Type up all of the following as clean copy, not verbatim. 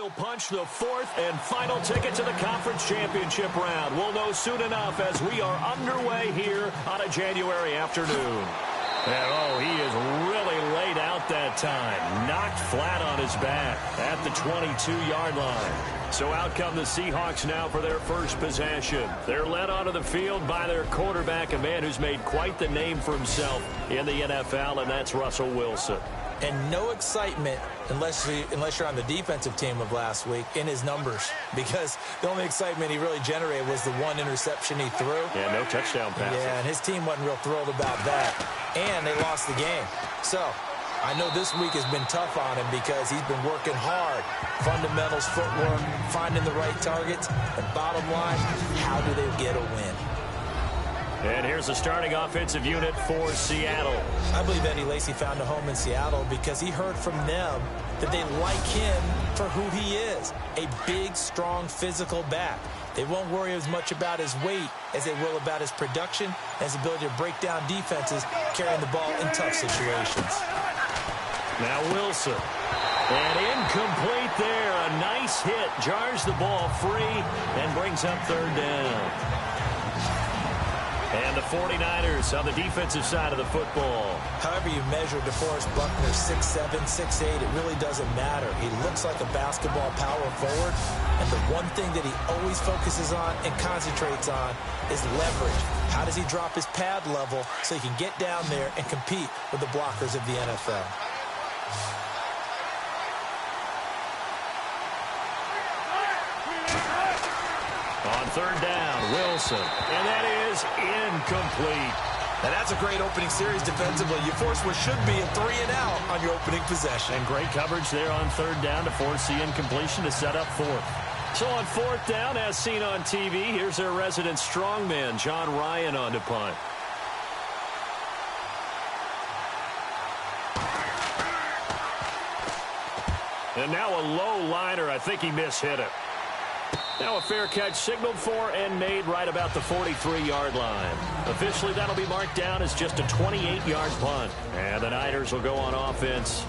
will punch the fourth and final ticket to the conference championship round. We'll know soon enough as we are underway here on a January afternoon. And, he is really laid out that time. Knocked flat on his back at the 22-yard line. So out come the Seahawks now for their first possession. They're led onto the field by their quarterback, a man who's made quite the name for himself in the NFL, and that's Russell Wilson. And no excitement unless you're on the defensive team of last week in his numbers, because the only excitement he really generated was the one interception he threw. Yeah, no touchdown passes. Yeah, and his team wasn't real thrilled about that. And they lost the game. So I know this week has been tough on him because he's been working hard. Fundamentals, footwork, finding the right targets. And bottom line, how do they get a win? And here's the starting offensive unit for Seattle. I believe Eddie Lacy found a home in Seattle because he heard from them that they like him for who he is. A big, strong, physical back. They won't worry as much about his weight as they will about his production and his ability to break down defenses, carrying the ball in tough situations. Now Wilson. And incomplete there. A nice hit. Jars the ball free and brings up third down. And the 49ers on the defensive side of the football. However you measure DeForest Buckner, 6'7", 6'8", it really doesn't matter. He looks like a basketball power forward. And the one thing that he always focuses on and concentrates on is leverage. How does he drop his pad level so he can get down there and compete with the blockers of the NFL? On third down, Wilson. And that is incomplete. And that's a great opening series defensively. You force what should be a 3-and-out on your opening possession. And great coverage there on third down to force the incompletion to set up fourth. So on fourth down, as seen on TV, here's their resident strongman, John Ryan, on to punt. And now a low liner. I think he mishit it. Now a fair catch signaled for and made right about the 43-yard line. Officially, that'll be marked down as just a 28-yard punt. And the Niners will go on offense,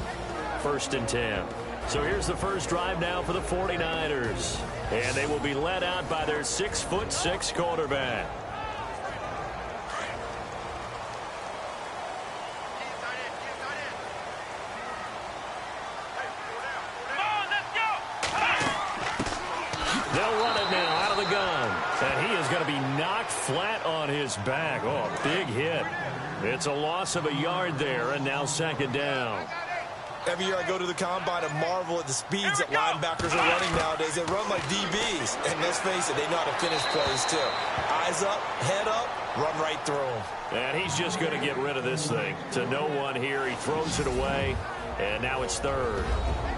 1st and 10. So here's the first drive now for the 49ers. And they will be led out by their 6'6" quarterback. They'll run it now out of the gun. And he is going to be knocked flat on his back. Oh, big hit. It's a loss of a yard there, and now 2nd down. Every year I go to the combine and marvel at the speeds that linebackers are running nowadays. They run like DBs. And let's face it, they know how to finish plays too. Eyes up, head up, run right through them. And he's just going to get rid of this thing to no one here. He throws it away, and now it's 3rd.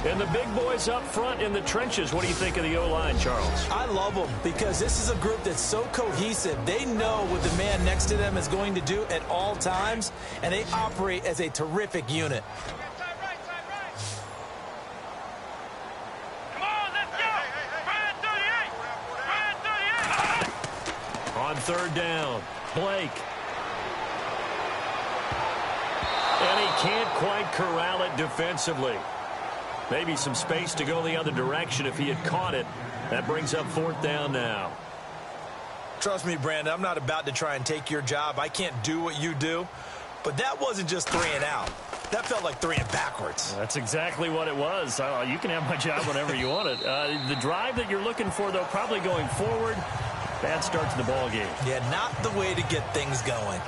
And the big boys up front in the trenches. What do you think of the O-line, Charles? I love them because this is a group that's so cohesive. They know what the man next to them is going to do at all times, and they operate as a terrific unit. On 3rd down, Blake. And he can't quite corral it defensively. Maybe some space to go the other direction if he had caught it. That brings up 4th down now. Trust me, Brandon, I'm not about to try and take your job. I can't do what you do. But that wasn't just 3-and-out. That felt like 3 and backwards. That's exactly what it was. You can have my job whenever you want it. The drive that you're looking for, though, probably going forward. Bad start to the ball game. Yeah, not the way to get things going.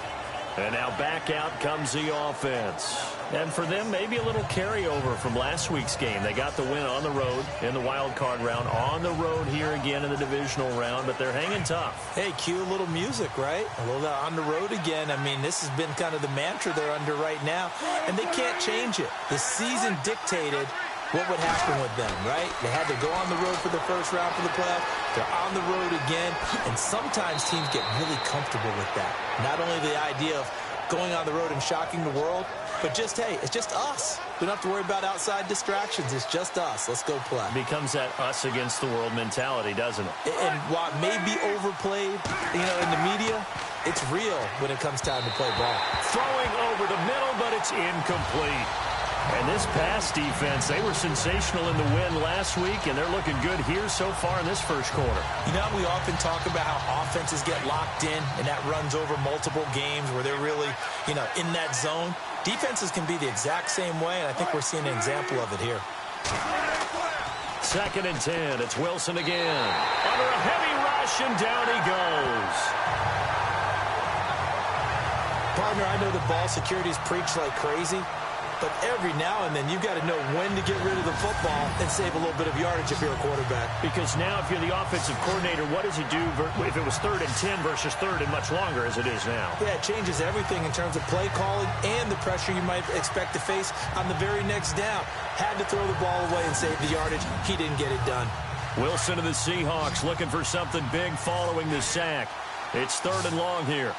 And now back out comes the offense. And for them, maybe a little carryover from last week's game. They got the win on the road in the wild card round. On the road here again in the divisional round, but they're hanging tough. Hey, cue a little music, right? A little on the road again. I mean, this has been kind of the mantra they're under right now, and they can't change it. The season dictated what would happen with them, right? They had to go on the road for the first round for the playoff. They're on the road again, and sometimes teams get really comfortable with that. Not only the idea of going on the road and shocking the world, but just, hey, it's just us. We don't have to worry about outside distractions. It's just us. Let's go play. Becomes that us against the world mentality, doesn't it? And while it may be overplayed, in the media, it's real when it comes time to play ball. Throwing over the middle, but it's incomplete. And this pass defense, they were sensational in the win last week, and they're looking good here so far in this first quarter. You know, we often talk about how offenses get locked in, and that runs over multiple games where they're really, in that zone. Defenses can be the exact same way, and I think we're seeing an example of it here. 2nd and 10. It's Wilson again. Under a heavy rush, and down he goes. Partner, I know the ball security is preached like crazy, but every now and then you've got to know when to get rid of the football and save a little bit of yardage if you're a quarterback. Because now if you're the offensive coordinator, what does it do if it was 3rd and 10 versus 3rd and much longer as it is now? Yeah, it changes everything in terms of play calling and the pressure you might expect to face on the very next down. Had to throw the ball away and save the yardage. He didn't get it done. Wilson of the Seahawks looking for something big following the sack. It's 3rd and long here.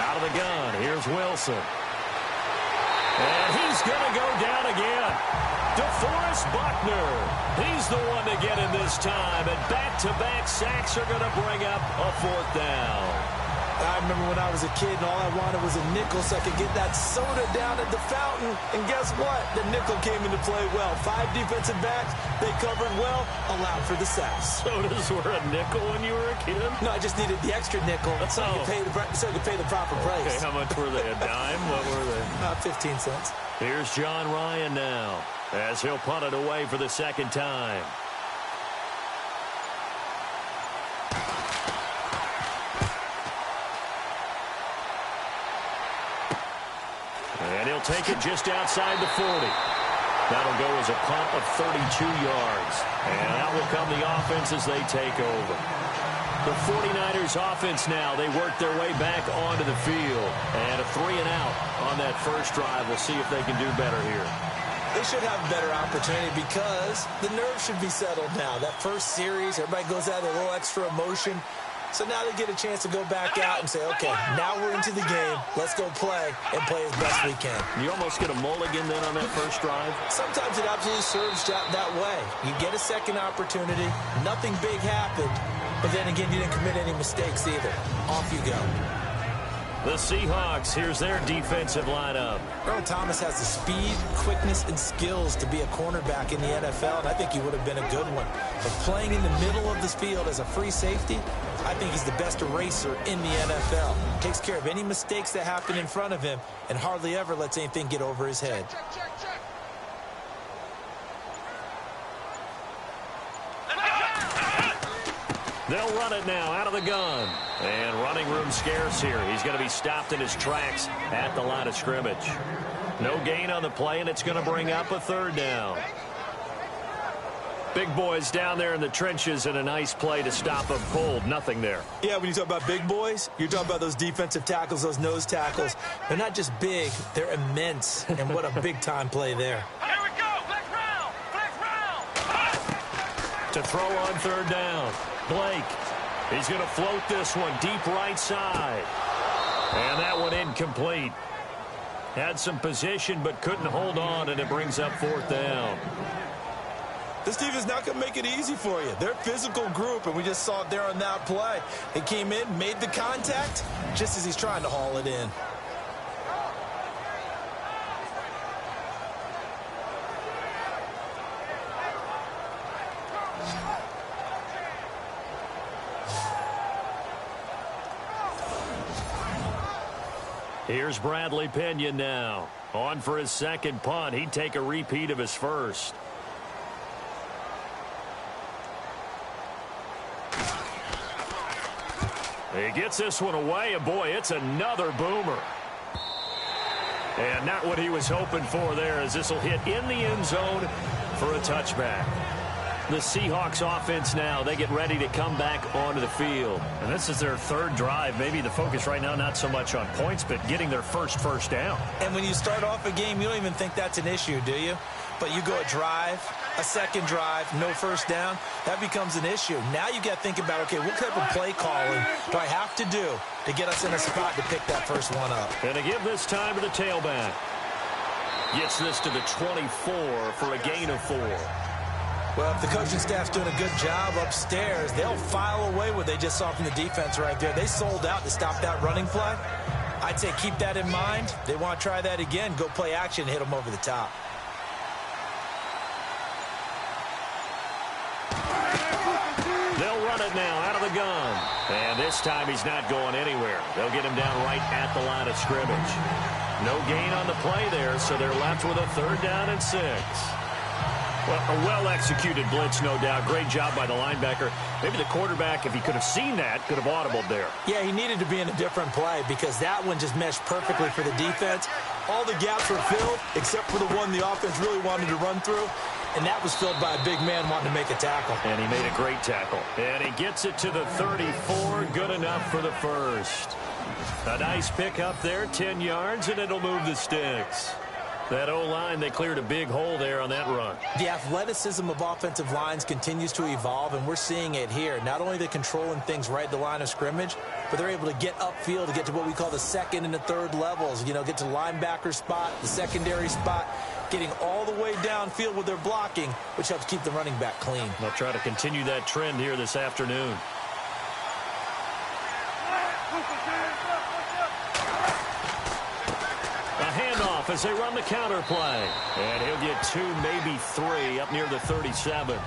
Out of the gun, here's Wilson. And he's going to go down again. DeForest Buckner. He's the one to get him this time. And back-to-back sacks are going to bring up a 4th down. I remember when I was a kid and all I wanted was a nickel so I could get that soda down at the fountain. And guess what? The nickel came into play well. 5 defensive backs, they covered well, allowed for the sacks. Sodas were a nickel when you were a kid? No, I just needed the extra nickel so I could pay the proper price. Okay, how much were they? A dime? What were they? 15 cents. Here's John Ryan now as he'll punt it away for the 2nd time. And he'll take it just outside the 40. That'll go as a punt of 32 yards. And out will come the offense as they take over. The 49ers offense now, they work their way back onto the field. And a 3-and-out on that first drive. We'll see if they can do better here. They should have a better opportunity because the nerves should be settled now. That first series, everybody goes out with a little extra emotion. So now they get a chance to go back out and say, okay, now we're into the game. Let's go play and play as best we can. You almost get a mulligan then on that first drive? Sometimes it absolutely serves that way. You get a second opportunity. Nothing big happened. But then again, you didn't commit any mistakes either. Off you go. The Seahawks, here's their defensive lineup. Earl Thomas has the speed, quickness, and skills to be a cornerback in the NFL, and I think he would have been a good one. But playing in the middle of this field as a free safety, I think he's the best eraser in the NFL. Takes care of any mistakes that happen in front of him and hardly ever lets anything get over his head. They'll run it now out of the gun. And running room scarce here. He's going to be stopped in his tracks at the line of scrimmage. No gain on the play, and it's going to bring up a 3rd down. Big boys down there in the trenches, and a nice play to stop them cold. Nothing there. Yeah, when you talk about big boys, you're talking about those defensive tackles, those nose tackles. They're not just big, they're immense. And what a big-time play there. Here we go. Flex round. Flex round. To throw on 3rd down. Blake. He's going to float this one deep right side. And that one incomplete. Had some position but couldn't hold on, and it brings up 4th down. This team is not going to make it easy for you. They're a physical group, and we just saw it there on that play. They came in, made the contact, just as he's trying to haul it in. Here's Bradley Pinion now. On for his 2nd punt. He'd take a repeat of his first. He gets this one away, and boy, it's another boomer. And not what he was hoping for there, as this will hit in the end zone for a touchback. The Seahawks offense now, they get ready to come back onto the field. And this is their 3rd drive. Maybe the focus right now not so much on points, but getting their first down. And when you start off a game, you don't even think that's an issue, do you? But you go a drive, a 2nd drive, no first down, that becomes an issue. Now you got to think about, okay, what type of play calling do I have to do to get us in a spot to pick that first one up? And to give this time to the tailback. Gets this to the 24 for a gain of 4. Well, if the coaching staff's doing a good job upstairs, they'll file away what they just saw from the defense right there. They sold out to stop that running play. I'd say keep that in mind. They want to try that again. Go play action, hit them over the top. They'll run it now out of the gun. And this time he's not going anywhere. They'll get him down right at the line of scrimmage. No gain on the play there, so they're left with a 3rd down and 6. Well, a well-executed blitz, no doubt. Great job by the linebacker. Maybe the quarterback, if he could have seen that, could have audibled there. Yeah, he needed to be in a different play because that one just meshed perfectly for the defense. All the gaps were filled except for the one the offense really wanted to run through, and that was filled by a big man wanting to make a tackle. And he made a great tackle. And he gets it to the 34. Good enough for the first. A nice pick up there, 10 yards, and it'll move the sticks. That O-line, they cleared a big hole there on that run. The athleticism of offensive lines continues to evolve, and we're seeing it here. Not only are they controlling things right at the line of scrimmage, but they're able to get upfield to get to what we call the 2nd and the 3rd levels. You know, get to the linebacker spot, the secondary spot, getting all the way downfield with their blocking, which helps keep the running back clean. They'll try to continue that trend here this afternoon. As they run the counter play. And he'll get 2, maybe 3 up near the 37.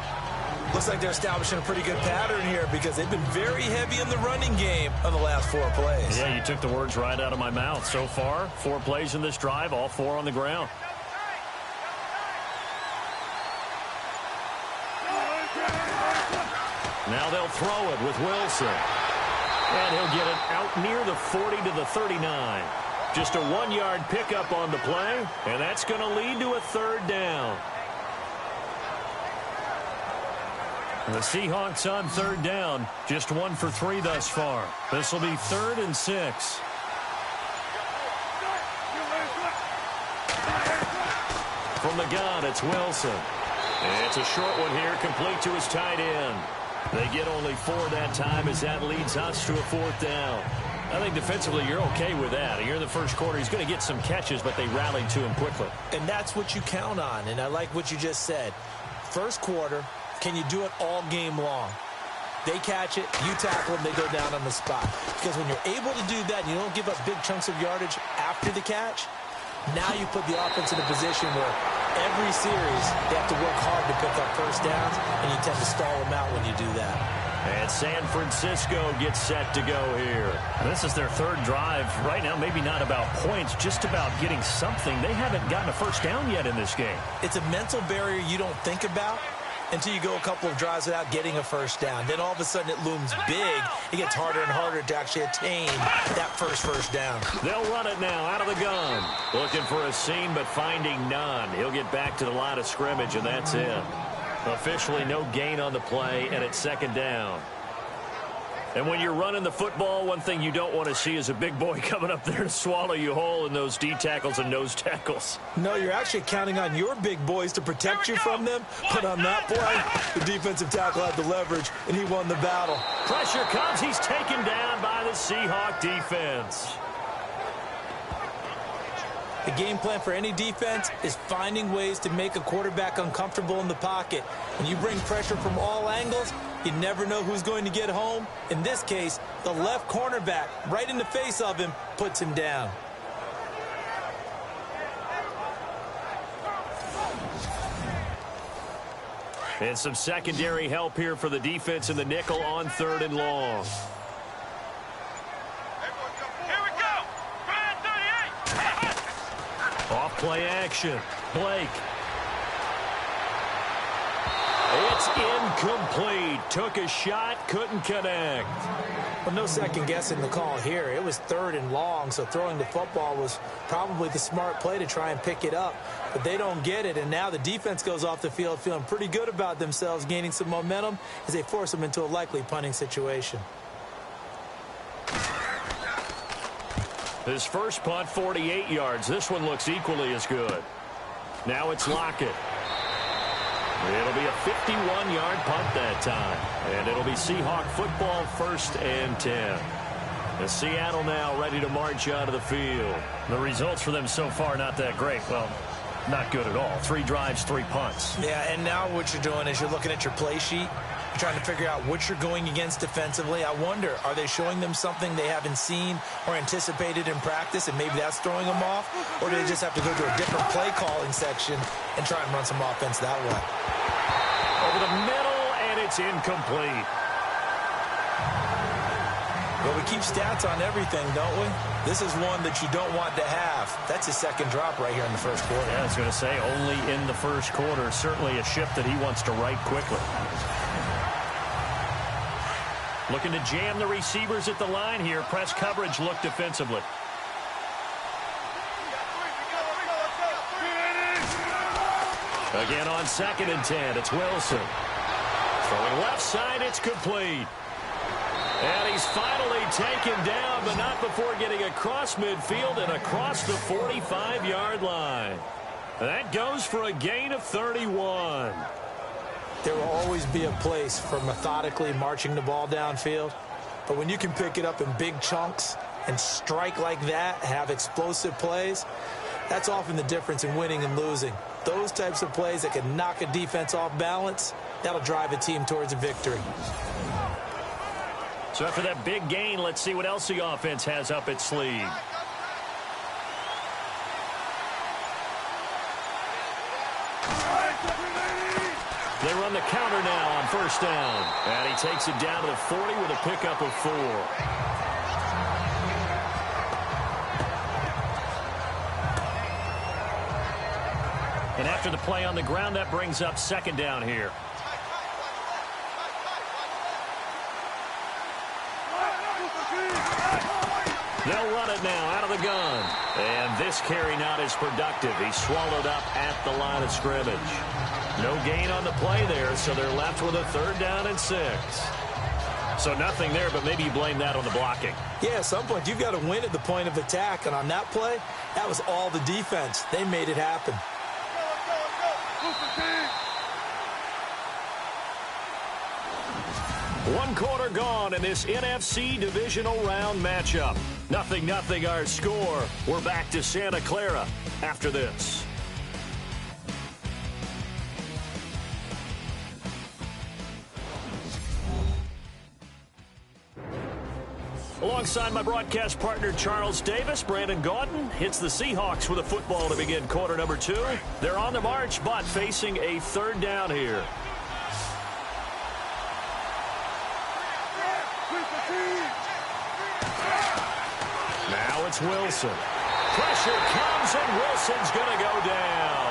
Looks like they're establishing a pretty good pattern here because they've been very heavy in the running game on the last 4 plays. Yeah, you took the words right out of my mouth. So far, 4 plays in this drive, all 4 on the ground. Now they'll throw it with Wilson. And he'll get it out near the 40 to the 39. Just a 1-yard pickup on the play, and that's going to lead to a 3rd down. The Seahawks on 3rd down, just 1 for 3 thus far. This will be 3rd and 6. From the gun, it's Wilson. It's a short one here, complete to his tight end. They get only 4 that time as that leads us to a 4th down. I think defensively you're okay with that. You're in the first quarter. He's going to get some catches, but they rallied to him quickly. And that's what you count on, and I like what you just said. First quarter, can you do it all game long? They catch it, you tackle them, they go down on the spot. Because when you're able to do that and you don't give up big chunks of yardage after the catch, now you put the offense in a position where every series they have to work hard to pick up first downs, and you tend to stall them out when you do that. And San Francisco gets set to go here. This is their 3rd drive. Right now, maybe not about points, just about getting something. They haven't gotten a first down yet in this game. It's a mental barrier you don't think about until you go a couple of drives without getting a first down. Then all of a sudden it looms big. It gets harder and harder to actually attain that first down. They'll run it now out of the gun. Looking for a seam, but finding none. He'll get back to the line of scrimmage, and that's it. Officially no gain on the play, and it's 2nd down. And when you're running the football, one thing you don't want to see is a big boy coming up there to swallow you whole in those D tackles and nose tackles. No, you're actually counting on your big boys to protect you from them. But on that play, the defensive tackle had the leverage, and he won the battle. Pressure comes. He's taken down by the Seahawk defense. The game plan for any defense is finding ways to make a quarterback uncomfortable in the pocket. When you bring pressure from all angles, you never know who's going to get home. In this case, the left cornerback, right in the face of him, puts him down. And some secondary help here for the defense in the nickel on 3rd and long. Off-play action. Blake. It's incomplete. Took a shot, couldn't connect. Well, no second guessing the call here. It was 3rd and long, so throwing the football was probably the smart play to try and pick it up. But they don't get it, and now the defense goes off the field feeling pretty good about themselves, gaining some momentum as they force them into a likely punting situation. His first punt, 48 yards. This one looks equally as good. Now it's Lockett. It'll be a 51-yard punt that time. And it'll be Seahawk football, 1st and 10. And Seattle now ready to march out of the field. The results for them so far not that great. Well, not good at all. 3 drives, 3 punts. Yeah, and now what you're doing is you're looking at your play sheet, You're trying to figure out what you're going against defensively. I wonder, are they showing them something they haven't seen or anticipated in practice, and maybe that's throwing them off? Or do they just have to go to a different play calling section and try and run some offense that way? Over the middle, and it's incomplete. Well, we keep stats on everything, don't we? This is one that you don't want to have. That's his second drop right here in the first quarter. Yeah, I was going to say, only in the first quarter. Certainly a ship that he wants to right quickly. Looking to jam the receivers at the line here. Press coverage look defensively. Again on 2nd and 10. It's Wilson. Throwing left side, it's complete. And he's finally taken down, but not before getting across midfield and across the 45-yard line. That goes for a gain of 31. There will always be a place for methodically marching the ball downfield. But when you can pick it up in big chunks and strike like that, have explosive plays, that's often the difference in winning and losing. Those types of plays that can knock a defense off balance, that'll drive a team towards a victory. So after that big gain, let's see what else the offense has up its sleeve. They run the counter now on 1st down. And he takes it down to the 40 with a pickup of 4. And after the play on the ground, that brings up 2nd down here. They'll run it now out of the gun. And this carry not as productive. He's swallowed up at the line of scrimmage. No gain on the play there, so they're left with a 3rd down and 6. So nothing there, but maybe you blame that on the blocking. Yeah, at some point you've got to win at the point of attack. And on that play, that was all the defense. They made it happen. One quarter gone in this NFC divisional round matchup. 0-0 our score. We're back to Santa Clara after this. Alongside my broadcast partner Charles Davis, Brandon Gaudin hits the Seahawks with a football to begin quarter number 2. They're on the march, but facing a 3rd down here. Now it's Wilson. Pressure comes, and Wilson's going to go down.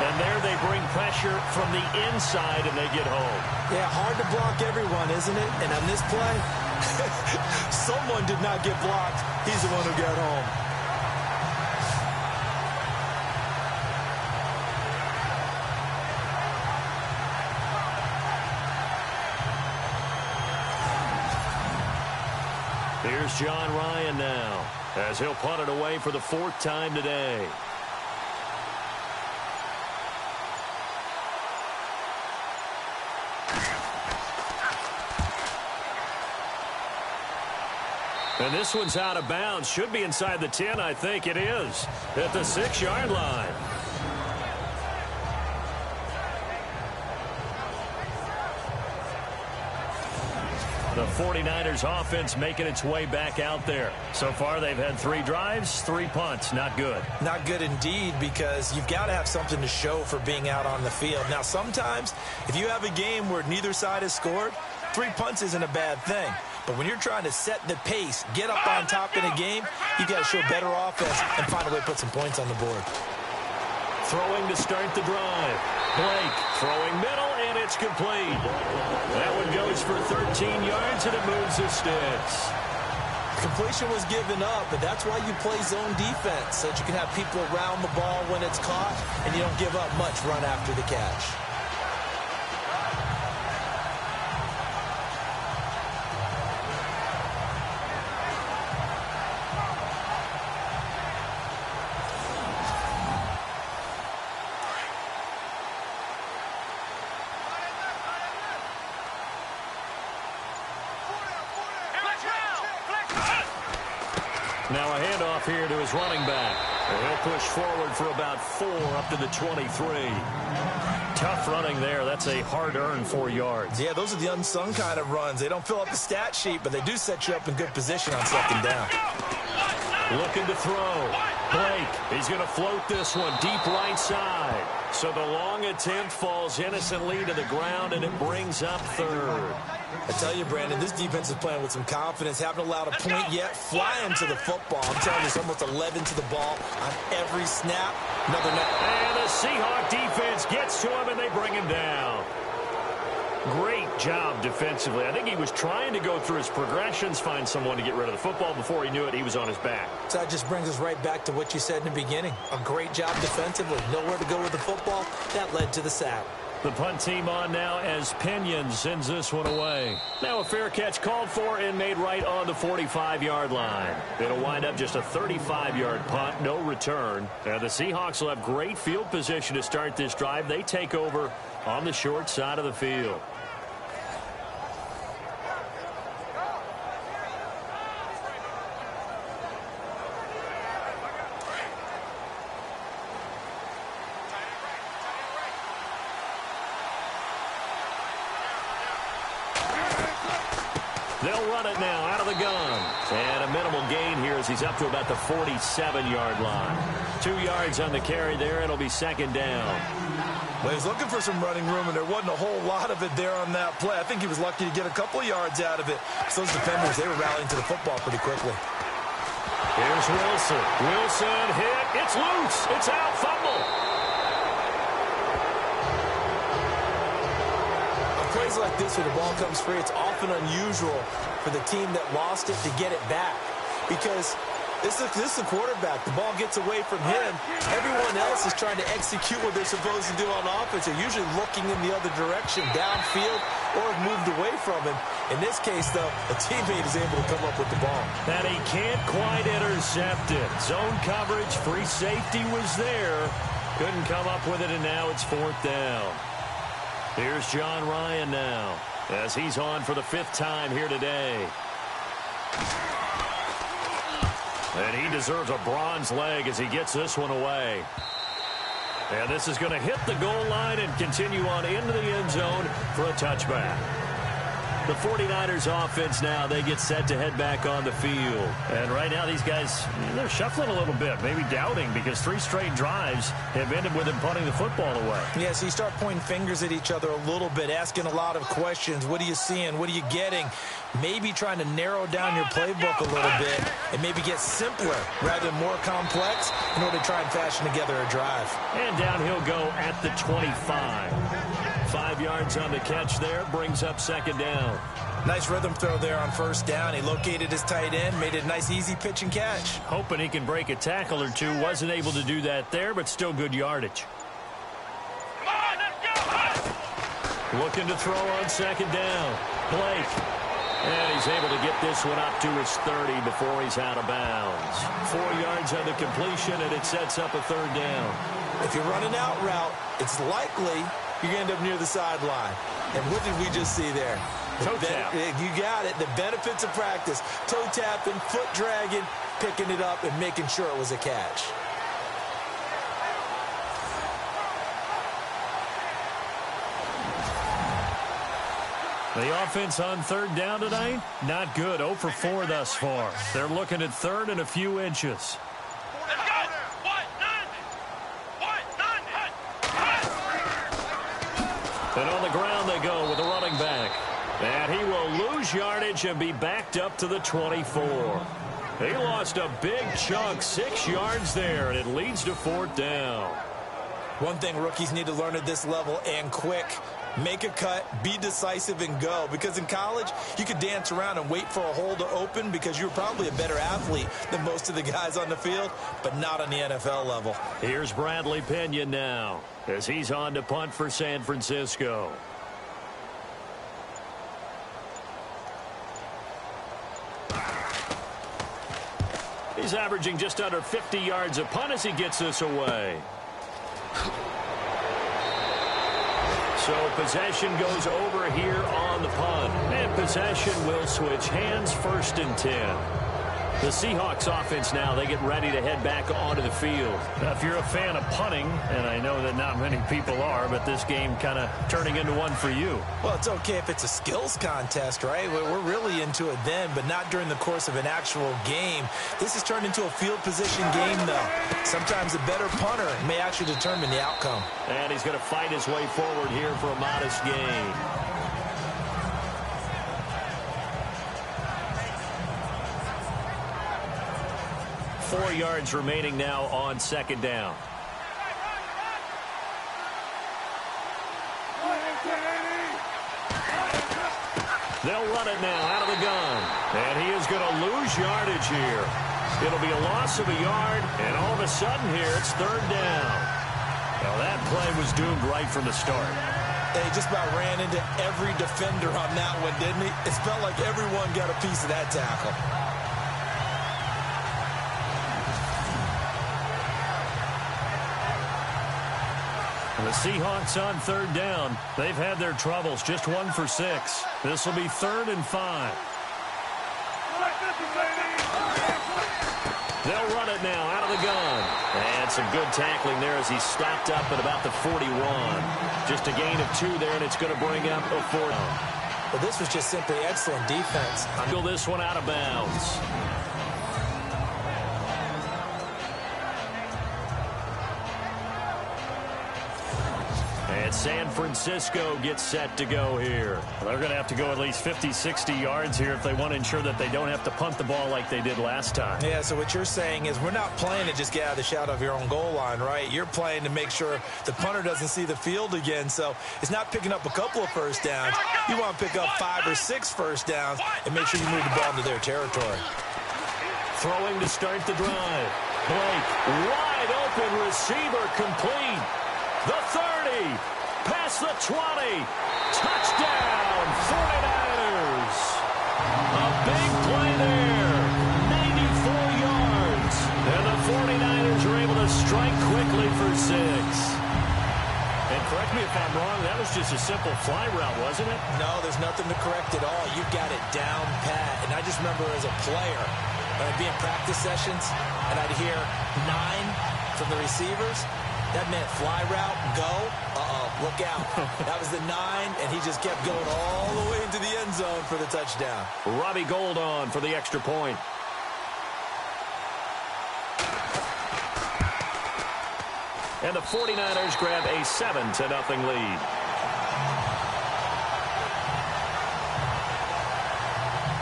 And there they bring pressure from the inside, and they get home. Yeah, hard to block everyone, isn't it? And on this play, someone did not get blocked. He's the one who got home. Here's John Ryan now, as he'll punt it away for the 4th time today. And this one's out of bounds. Should be inside the 10, I think it is. At the 6-yard line. The 49ers offense making its way back out there. So far, they've had 3 drives, 3 punts. Not good. Not good indeed, because you've got to have something to show for being out on the field. Now, sometimes, if you have a game where neither side has scored, 3 punts isn't a bad thing. But when you're trying to set the pace, get up on top in a game, you've got to show better offense and find a way to put some points on the board. Throwing to start the drive. Blake throwing middle, and it's complete. That one goes for 13 yards, and it moves the sticks. Completion was given up, but that's why you play zone defense, so that you can have people around the ball when it's caught, and you don't give up much run after the catch. Now a handoff here to his running back. And he'll push forward for about 4 up to the 23. Tough running there. That's a hard-earned 4 yards. Yeah, those are the unsung kind of runs. They don't fill up the stat sheet, but they do set you up in good position on second down. Looking to throw. Blake, he's going to float this one deep right side. So the long attempt falls innocently to the ground, and it brings up third. I tell you, Brandon, this defense is playing with some confidence. Haven't allowed a point yet. Flying to the football. I'm telling you, it's almost 11 to the ball on every snap. Another net. And the Seahawk defense gets to him, and they bring him down. Great job defensively. I think he was trying to go through his progressions, find someone to get rid of the football. Before he knew it, he was on his back. So that just brings us right back to what you said in the beginning. A great job defensively. Nowhere to go with the football. That led to the sack. The punt team on now as Pinion sends this one away. Now a fair catch called for and made right on the 45-yard line. It'll wind up just a 35-yard punt, no return. And the Seahawks will have great field position to start this drive. They take over on the short side of the field. They'll run it now out of the gun. And a minimal gain here as he's up to about the 47-yard line. 2 yards on the carry there. It'll be second down. Well, he's looking for some running room, and there wasn't a whole lot of it there on that play. I think he was lucky to get a couple of yards out of it. So those defenders, they were rallying to the football pretty quickly. Here's Wilson. Wilson hit. It's loose. It's out. Fumble. Plays like this where the ball comes free, it's often unusual for the team that lost it to get it back, because this is the quarterback. The ball gets away from him. Everyone else is trying to execute what they're supposed to do on offense. They're usually looking in the other direction, downfield, or have moved away from him. In this case, though, a teammate is able to come up with the ball. And he can't quite intercept it. Zone coverage, free safety was there. Couldn't come up with it, and now it's fourth down. Here's John Ryan now as he's on for the 5th time here today. And he deserves a bronze leg as he gets this one away. And this is going to hit the goal line and continue on into the end zone for a touchback. The 49ers offense now, they get set to head back on the field. And right now these guys, they're shuffling a little bit, maybe doubting, because 3 straight drives have ended with them punting the football away. Yeah, so you start pointing fingers at each other a little bit, asking a lot of questions. What are you seeing? What are you getting? Maybe trying to narrow down your playbook a little bit and maybe get simpler rather than more complex in order to try and fashion together a drive. And down he'll go at the 25. 5 yards on the catch there, brings up second down. Nice rhythm throw there on first down. He located his tight end, made it a nice easy pitch and catch. Hoping he can break a tackle or two. Wasn't able to do that there, but still good yardage. Come on, let's go! Looking to throw on second down. Blake. And he's able to get this one up to his 30 before he's out of bounds. 4 yards on the completion, and it sets up a third down. If you're running out route, it's likely you're going to end up near the sideline. And what did we just see there? Toe tap. You got it. The benefits of practice. Toe tapping, foot dragging, picking it up, and making sure it was a catch. The offense on third down tonight, not good. 0 for 4 thus far. They're looking at third and a few inches. Let's go! And on the ground they go with the running back. And he will lose yardage and be backed up to the 24. He lost a big chunk, 6 yards there, and it leads to fourth down. One thing rookies need to learn at this level, and quick. Make a cut, be decisive, and go. Because in college, you could dance around and wait for a hole to open because you're probably a better athlete than most of the guys on the field, but not on the NFL level. Here's Bradley Pinion now as he's on to punt for San Francisco. He's averaging just under 50 yards a punt as he gets this away. So possession goes over here on the punt. And possession will switch hands, 1st and 10. The Seahawks offense now, they get ready to head back onto the field. Now, if you're a fan of punting, and I know that not many people are, but this game kind of turning into one for you. Well, it's okay if it's a skills contest, right? We're really into it then, but not during the course of an actual game. This has turned into a field position game, though. Sometimes a better punter may actually determine the outcome. And he's going to fight his way forward here for a modest gain. Four yards remaining now on second down. They'll run it now out of the gun. And he is going to lose yardage here. It'll be a loss of a yard, and all of a sudden here it's third down. Well, that play was doomed right from the start. He just about ran into every defender on that one, didn't he? It felt like everyone got a piece of that tackle. The Seahawks on third down. They've had their troubles, just 1 for 6. This will be 3rd and 5. They'll run it now out of the gun. And some good tackling there as he stopped up at about the 41. Just a gain of 2 there, and it's going to bring up a 4. Well, this was just simply excellent defense. Until this one out of bounds. And San Francisco gets set to go here. They're going to have to go at least 50, 60 yards here if they want to ensure that they don't have to punt the ball like they did last time. Yeah, so what you're saying is we're not playing to just get out of the shadow of your own goal line, right? You're playing to make sure the punter doesn't see the field again. So it's not picking up a couple of first downs. You want to pick up 5 or 6 first downs and make sure you move the ball into their territory. Throwing to start the drive. Blake, wide open receiver, complete. The 30, past the 20, touchdown, 49ers. A big play there, 94 yards. And the 49ers are able to strike quickly for 6. And correct me if I'm wrong, that was just a simple fly route, wasn't it? No, there's nothing to correct at all. You've got it down pat. And I just remember as a player, when I'd be in practice sessions, and I'd hear 9 from the receivers. That meant fly route, go, look out. That was the 9, and he just kept going all the way into the end zone for the touchdown. Robbie Gould on for the extra point. And the 49ers grab a 7-0 lead.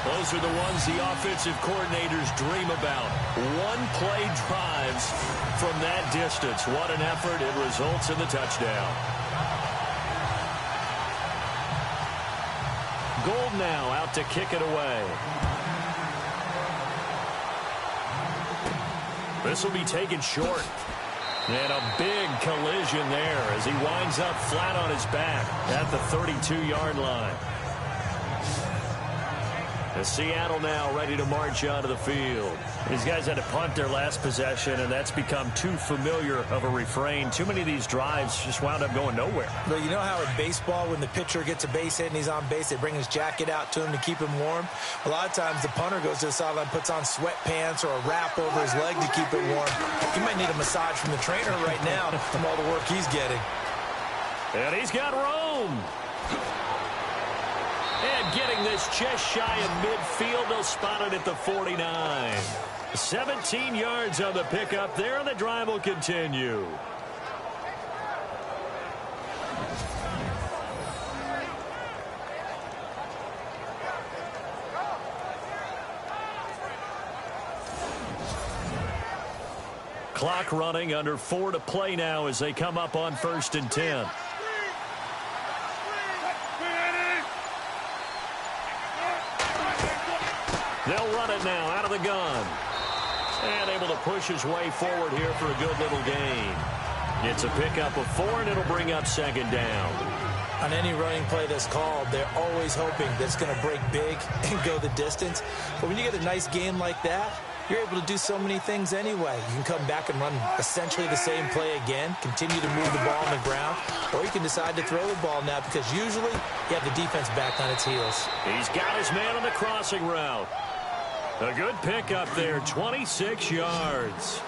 Those are the ones the offensive coordinators dream about. One-play drives from that distance. What an effort. It results in the touchdown. Gould now out to kick it away. This will be taken short. And a big collision there as he winds up flat on his back at the 32-yard line. Seattle now ready to march onto the field. These guys had to punt their last possession, and that's become too familiar of a refrain. Too many of these drives just wound up going nowhere. But you know how in baseball, when the pitcher gets a base hit and he's on base, they bring his jacket out to him to keep him warm? A lot of times the punter goes to the sideline, puts on sweatpants or a wrap over his leg to keep it warm. He might need a massage from the trainer right now from all the work he's getting. And he's got room. And getting this just shy of midfield, they'll spot it at the 49. 17 yards on the pickup there, and the drive will continue. Clock running, under 4 to play now as they come up on 1st and 10. They'll run it now out of the gun. And able to push his way forward here for a good little gain. It's a pickup of 4, and it'll bring up 2nd down. On any running play that's called, they're always hoping that it's going to break big and go the distance. But when you get a nice game like that, you're able to do so many things anyway. You can come back and run essentially the same play again, continue to move the ball on the ground, or you can decide to throw the ball now because usually you have the defense back on its heels. He's got his man on the crossing route. A good pickup there, 26 yards.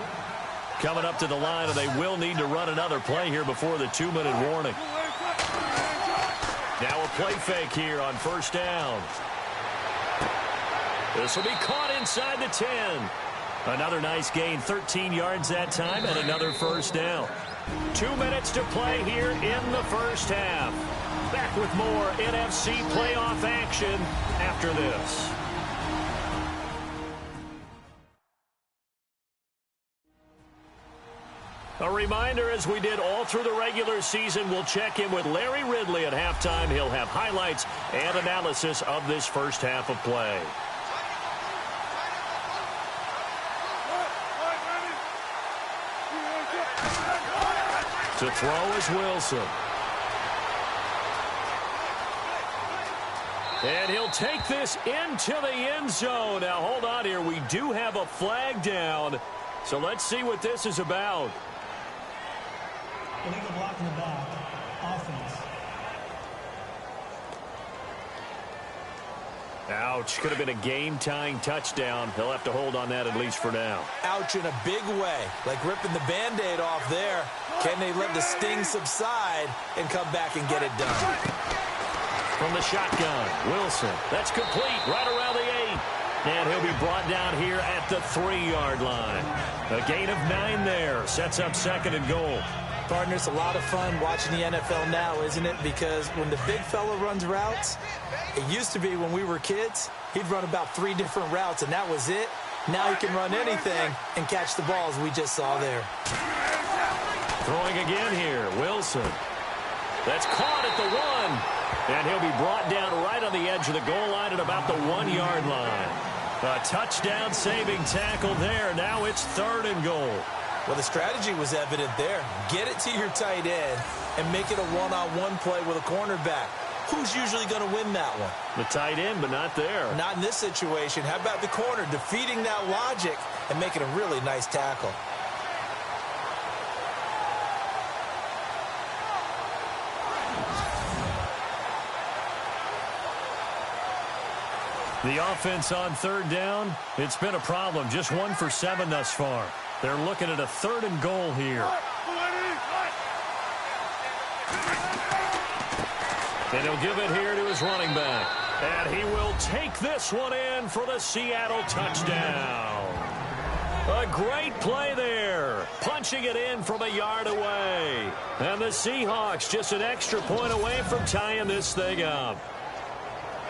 Coming up to the line, and they will need to run another play here before the 2-minute warning. Now a play fake here on first down. This will be caught inside the 10. Another nice gain, 13 yards that time, and another first down. 2 minutes to play here in the first half. Back with more NFC playoff action after this. A reminder, as we did all through the regular season, we'll check in with Larry Ridley at halftime. He'll have highlights and analysis of this first half of play. To throw is Wilson. And he'll take this into the end zone. Now, hold on here. We do have a flag down. So let's see what this is about. Illegal block in the back. Offense. Ouch. Could have been a game-tying touchdown. He'll have to hold on that at least for now. Ouch in a big way. Like ripping the Band-Aid off there. Can they let the sting subside and come back and get it done? From the shotgun, Wilson. That's complete right around the 8. And he'll be brought down here at the 3-yard line. A gain of 9 there. Sets up second and goal. Partner, it's a lot of fun watching the NFL now, isn't it? Because when the big fella runs routes, it used to be when we were kids, he'd run about 3 different routes, and that was it. Now he can run anything and catch the balls we just saw there. Throwing again here, Wilson. That's caught at the 1. And he'll be brought down right on the edge of the goal line at about the 1-yard line. A touchdown-saving tackle there. Now it's 3rd and goal. Well, the strategy was evident there. Get it to your tight end and make it a one-on-one play with a cornerback. Who's usually going to win that one? The tight end, but not there. Not in this situation. How about the corner defeating that logic and making a really nice tackle? The offense on 3rd down, it's been a problem. Just 1 for 7 thus far. They're looking at a 3rd and goal here. And he'll give it here to his running back. And he will take this one in for the Seattle touchdown. A great play there. Punching it in from a yard away. And the Seahawks just an extra point away from tying this thing up.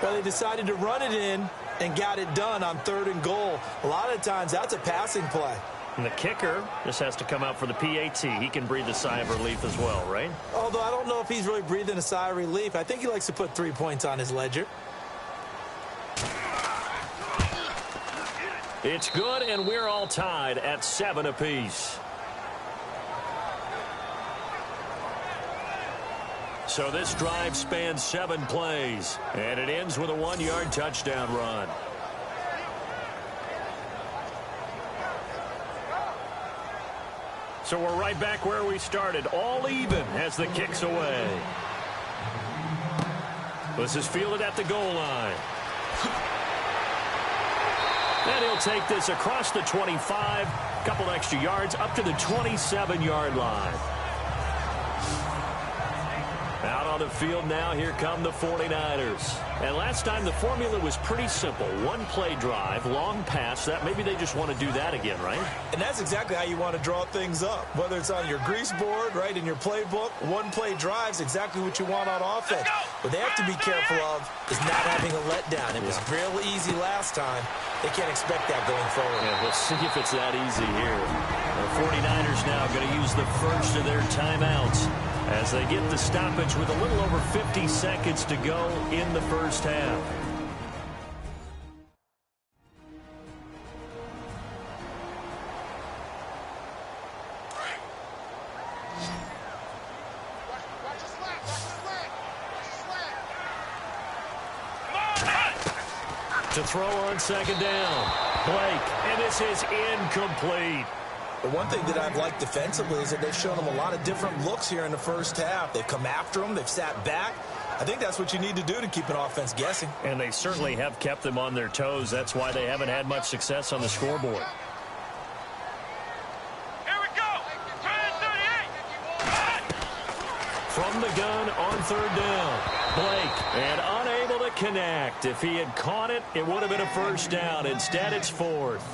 Well, they decided to run it in and got it done on 3rd and goal. A lot of times, that's a passing play. And the kicker just has to come out for the PAT. He can breathe a sigh of relief as well, right? Although I don't know if he's really breathing a sigh of relief. I think he likes to put 3 points on his ledger. It's good, and we're all tied at 7 apiece. So this drive spans 7 plays, and it ends with a 1-yard touchdown run. So we're right back where we started, all even as the kick's away. This is fielded at the goal line. And he'll take this across the 25, a couple extra yards, up to the 27-yard line. Out on the field now, here come the 49ers. And last time the formula was pretty simple. 1-play drive, long pass. That maybe they just want to do that again, right? And that's exactly how you want to draw things up. Whether it's on your grease board, right, in your playbook, 1-play drive's exactly what you want on offense. What they have to be careful of is not having a letdown. It was real easy last time. They can't expect that going forward. Yeah, we'll see if it's that easy here. The 49ers now going to use the first of their timeouts as they get the stoppage with a little over 50 seconds to go in the first half. To throw on 2nd down. Blake, and this is incomplete. The one thing that I've liked defensively is that they've shown them a lot of different looks here in the first half. They've come after them. They've sat back. I think that's what you need to do to keep an offense guessing. And they certainly have kept them on their toes. That's why they haven't had much success on the scoreboard. Here we go. Turn 38. From the gun on third down. Blake, and unable to connect. If he had caught it, it would have been a first down. Instead, it's fourth.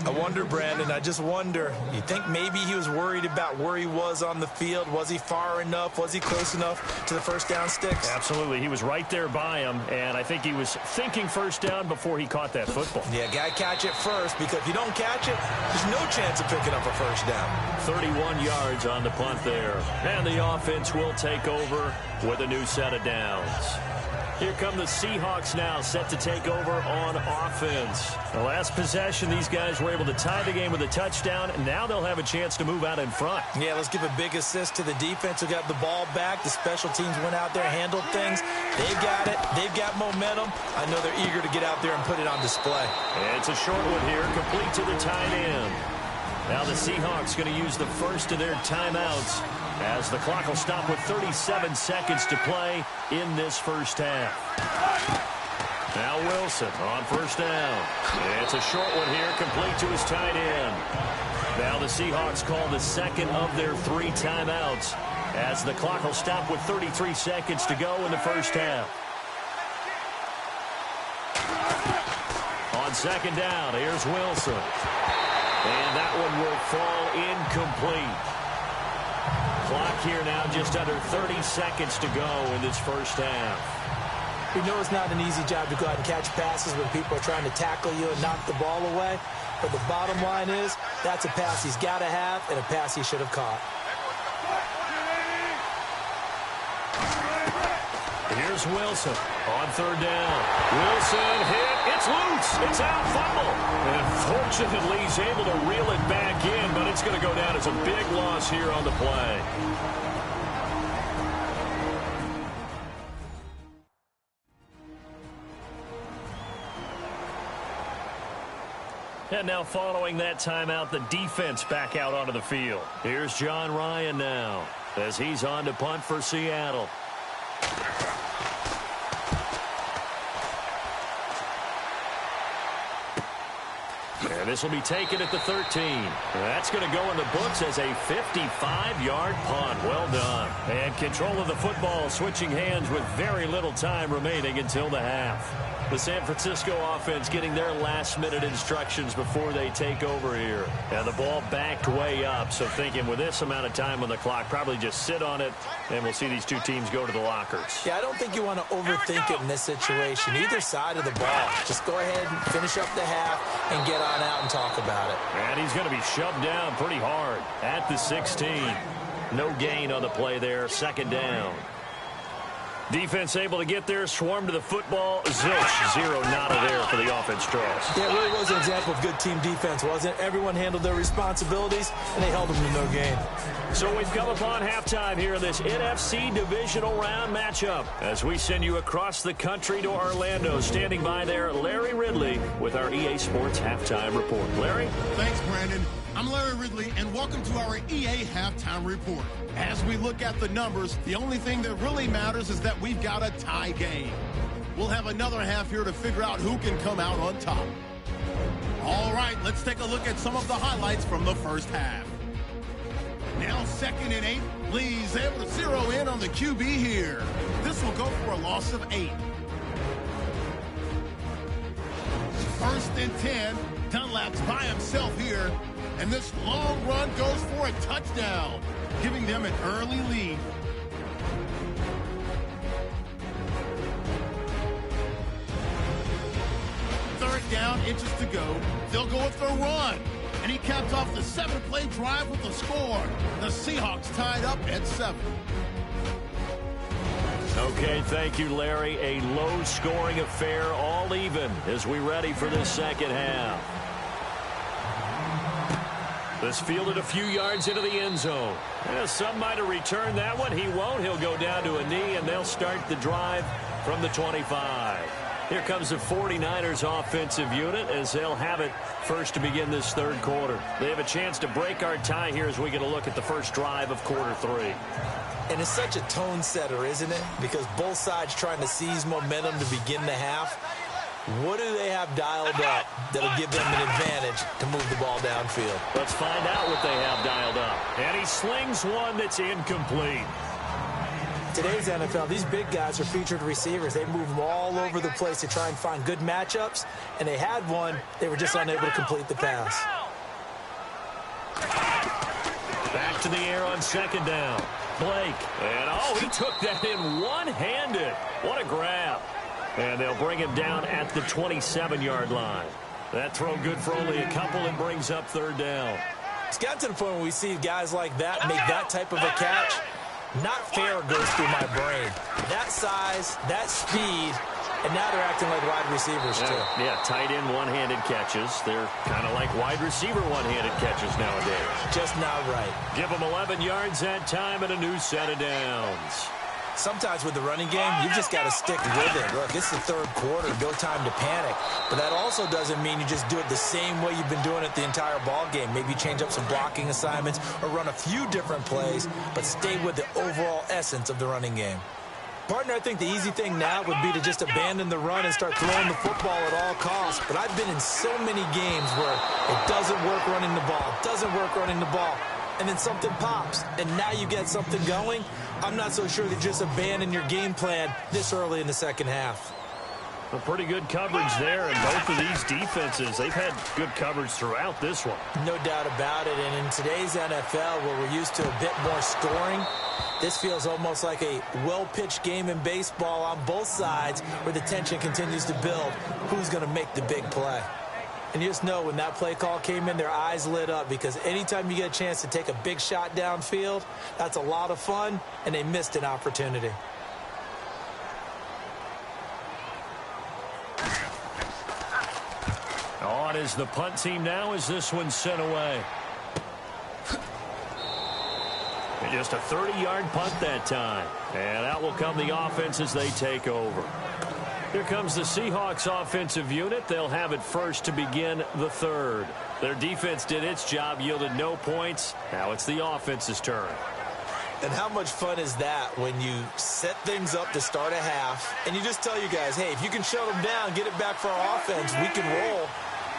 I wonder, Brandon, I just wonder, you think maybe he was worried about where he was on the field? Was he far enough? Was he close enough to the first down sticks? Absolutely. He was right there by him, and I think he was thinking first down before he caught that football. Yeah, got to catch it first, because if you don't catch it, there's no chance of picking up a first down. 31 yards on the punt there. And the offense will take over with a new set of downs. Here come the Seahawks now, set to take over on offense. The last possession, these guys were able to tie the game with a touchdown, and now they'll have a chance to move out in front. Yeah, let's give a big assist to the defense who got the ball back. The special teams went out there, handled things. They've got it. They've got momentum. I know they're eager to get out there and put it on display. It's a short one here, complete to the tight end. Now the Seahawks going to use the first of their timeouts as the clock will stop with 37 seconds to play in this first half. Now Wilson on first down. It's a short one here, complete to his tight end. Now the Seahawks call the second of their 3 timeouts as the clock will stop with 33 seconds to go in the first half. On second down, here's Wilson. And that one will fall incomplete. Clock here now just under 30 seconds to go in this first half. We know it's not an easy job to go out and catch passes when people are trying to tackle you and knock the ball away. But the bottom line is, that's a pass he's got to have and a pass he should have caught. Here's Wilson on third down. Wilson hit. It's loose. It's out, fumble. And fortunately, he's able to reel it back in, but it's going to go down as a big loss here on the play. And now following that timeout, the defense back out onto the field. Here's John Ryan now as he's on to punt for Seattle. And this will be taken at the 13. That's going to go in the books as a 55-yard punt. Well done. And control of the football switching hands with very little time remaining until the half. The San Francisco offense getting their last-minute instructions before they take over here. And the ball backed way up, so thinking with this amount of time on the clock, probably just sit on it, and we'll see these two teams go to the lockers. Yeah, I don't think you want to overthink it in this situation. Either side of the ball. Just go ahead and finish up the half and get on out and talk about it. And he's going to be shoved down pretty hard at the 16. No gain on the play there, second down. Defense able to get there, swarm to the football. Zilch, zero nada there for the offense, Charles. Yeah, it really was an example of good team defense, wasn't it? Everyone handled their responsibilities, and they held them to no gain. So we've come upon halftime here in this NFC divisional round matchup as we send you across the country to Orlando. Standing by there, Larry Ridley with our EA Sports Halftime Report. Larry? Thanks, Brandon. I'm Larry Ridley, and welcome to our EA Halftime Report. As we look at the numbers, the only thing that really matters is that we've got a tie game. We'll have another half here to figure out who can come out on top. All right, let's take a look at some of the highlights from the first half. Now 2nd and 8. Lee's able to zero in on the QB here. This will go for a loss of 8. 1st and 10. Dunlap's by himself here. And this long run goes for a touchdown, giving them an early lead. Third down, inches to go. They'll go with their run. And he capped off the 7-play drive with a score. The Seahawks tied up at 7. Okay, thank you, Larry. A low-scoring affair, all even, as we ready for this second half. This fielded a few yards into the end zone. Some might have returned that one. He won't. He'll go down to a knee, and they'll start the drive from the 25. Here comes the 49ers offensive unit as they'll have it first to begin this third quarter. They have a chance to break our tie here as we get a look at the first drive of quarter 3. And it's such a tone setter, isn't it? Because both sides trying to seize momentum to begin the half. What do they have dialed up that'll give them an advantage to move the ball downfield? Let's find out what they have dialed up. And he slings one that's incomplete. Today's NFL, these big guys are featured receivers. They move them all over the place to try and find good matchups. And they had one. They were just unable to complete the pass. Back to the air on second down. Blake. And, oh, he took that in one-handed. What a grab. And they'll bring him down at the 27-yard line. That throw good for only a couple and brings up third down. It's got to the point where we see guys like that make that type of a catch. Not fair goes through my brain. That size, that speed, and now they're acting like wide receivers too. Yeah, tight end one-handed catches. They're kind of like wide receiver one-handed catches nowadays. Just not right. Give them 11 yards that time and a new set of downs. Sometimes with the running game, you've just got to stick with it. Look, it's the third quarter, no time to panic. But that also doesn't mean you just do it the same way you've been doing it the entire ball game. Maybe change up some blocking assignments or run a few different plays, but stay with the overall essence of the running game. Partner, I think the easy thing now would be to just abandon the run and start throwing the football at all costs. But I've been in so many games where it doesn't work running the ball, and then something pops, and now you get something going. I'm not so sure that just abandon your game plan this early in the second half. A pretty good coverage there, and both of these defenses, they've had good coverage throughout this one. No doubt about it, and in today's NFL, where we're used to a bit more scoring, this feels almost like a well-pitched game in baseball on both sides where the tension continues to build. Who's going to make the big play? And you just know when that play call came in, their eyes lit up, because anytime you get a chance to take a big shot downfield, that's a lot of fun, and they missed an opportunity. On is the punt team now as this one's sent away. And just a 30-yard punt that time. And out will come the offense as they take over. Here comes the Seahawks offensive unit. They'll have it first to begin the third. Their defense did its job, yielded no points. Now it's the offense's turn. And how much fun is that when you set things up to start a half, and you just tell you guys, hey, if you can shut them down, get it back for our offense, we can roll.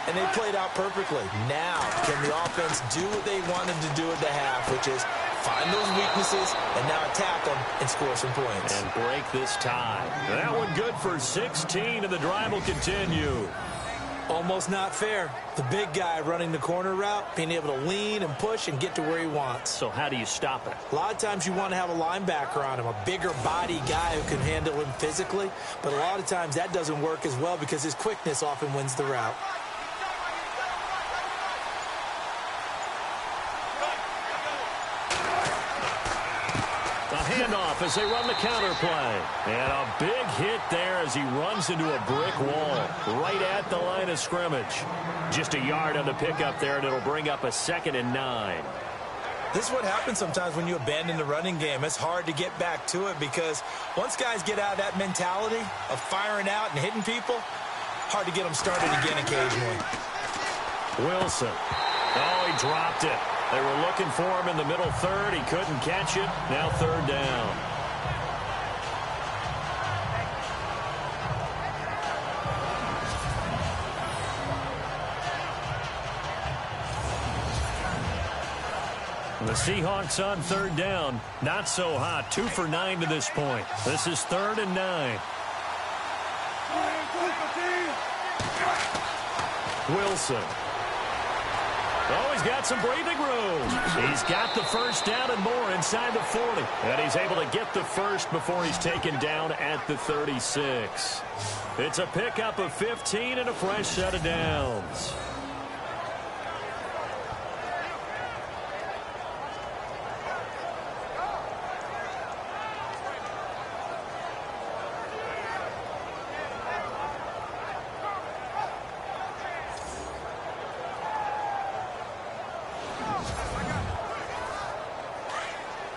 And they played out perfectly. Now, can the offense do what they wanted to do at the half, which is find those weaknesses and now attack them and score some points. And break this tie. That one good for 16, and the drive will continue. Almost not fair. The big guy running the corner route, being able to lean and push and get to where he wants. So how do you stop it? A lot of times you want to have a linebacker on him, a bigger body guy who can handle him physically. But a lot of times that doesn't work as well because his quickness often wins the route. Handoff as they run the counter play. And a big hit there as he runs into a brick wall right at the line of scrimmage. Just a yard on the pickup there, and it'll bring up a 2nd and 9. This is what happens sometimes when you abandon the running game. It's hard to get back to it because once guys get out of that mentality of firing out and hitting people, hard to get them started again occasionally. Wilson. Oh, he dropped it. They were looking for him in the middle third. He couldn't catch it. Now third down. The Seahawks on third down. Not so hot. 2 for 9 to this point. This is 3rd and 9. Wilson. Oh, he's got some breathing room. He's got the first down and more inside the 40. And he's able to get the first before he's taken down at the 36. It's a pickup of 15 and a fresh set of downs.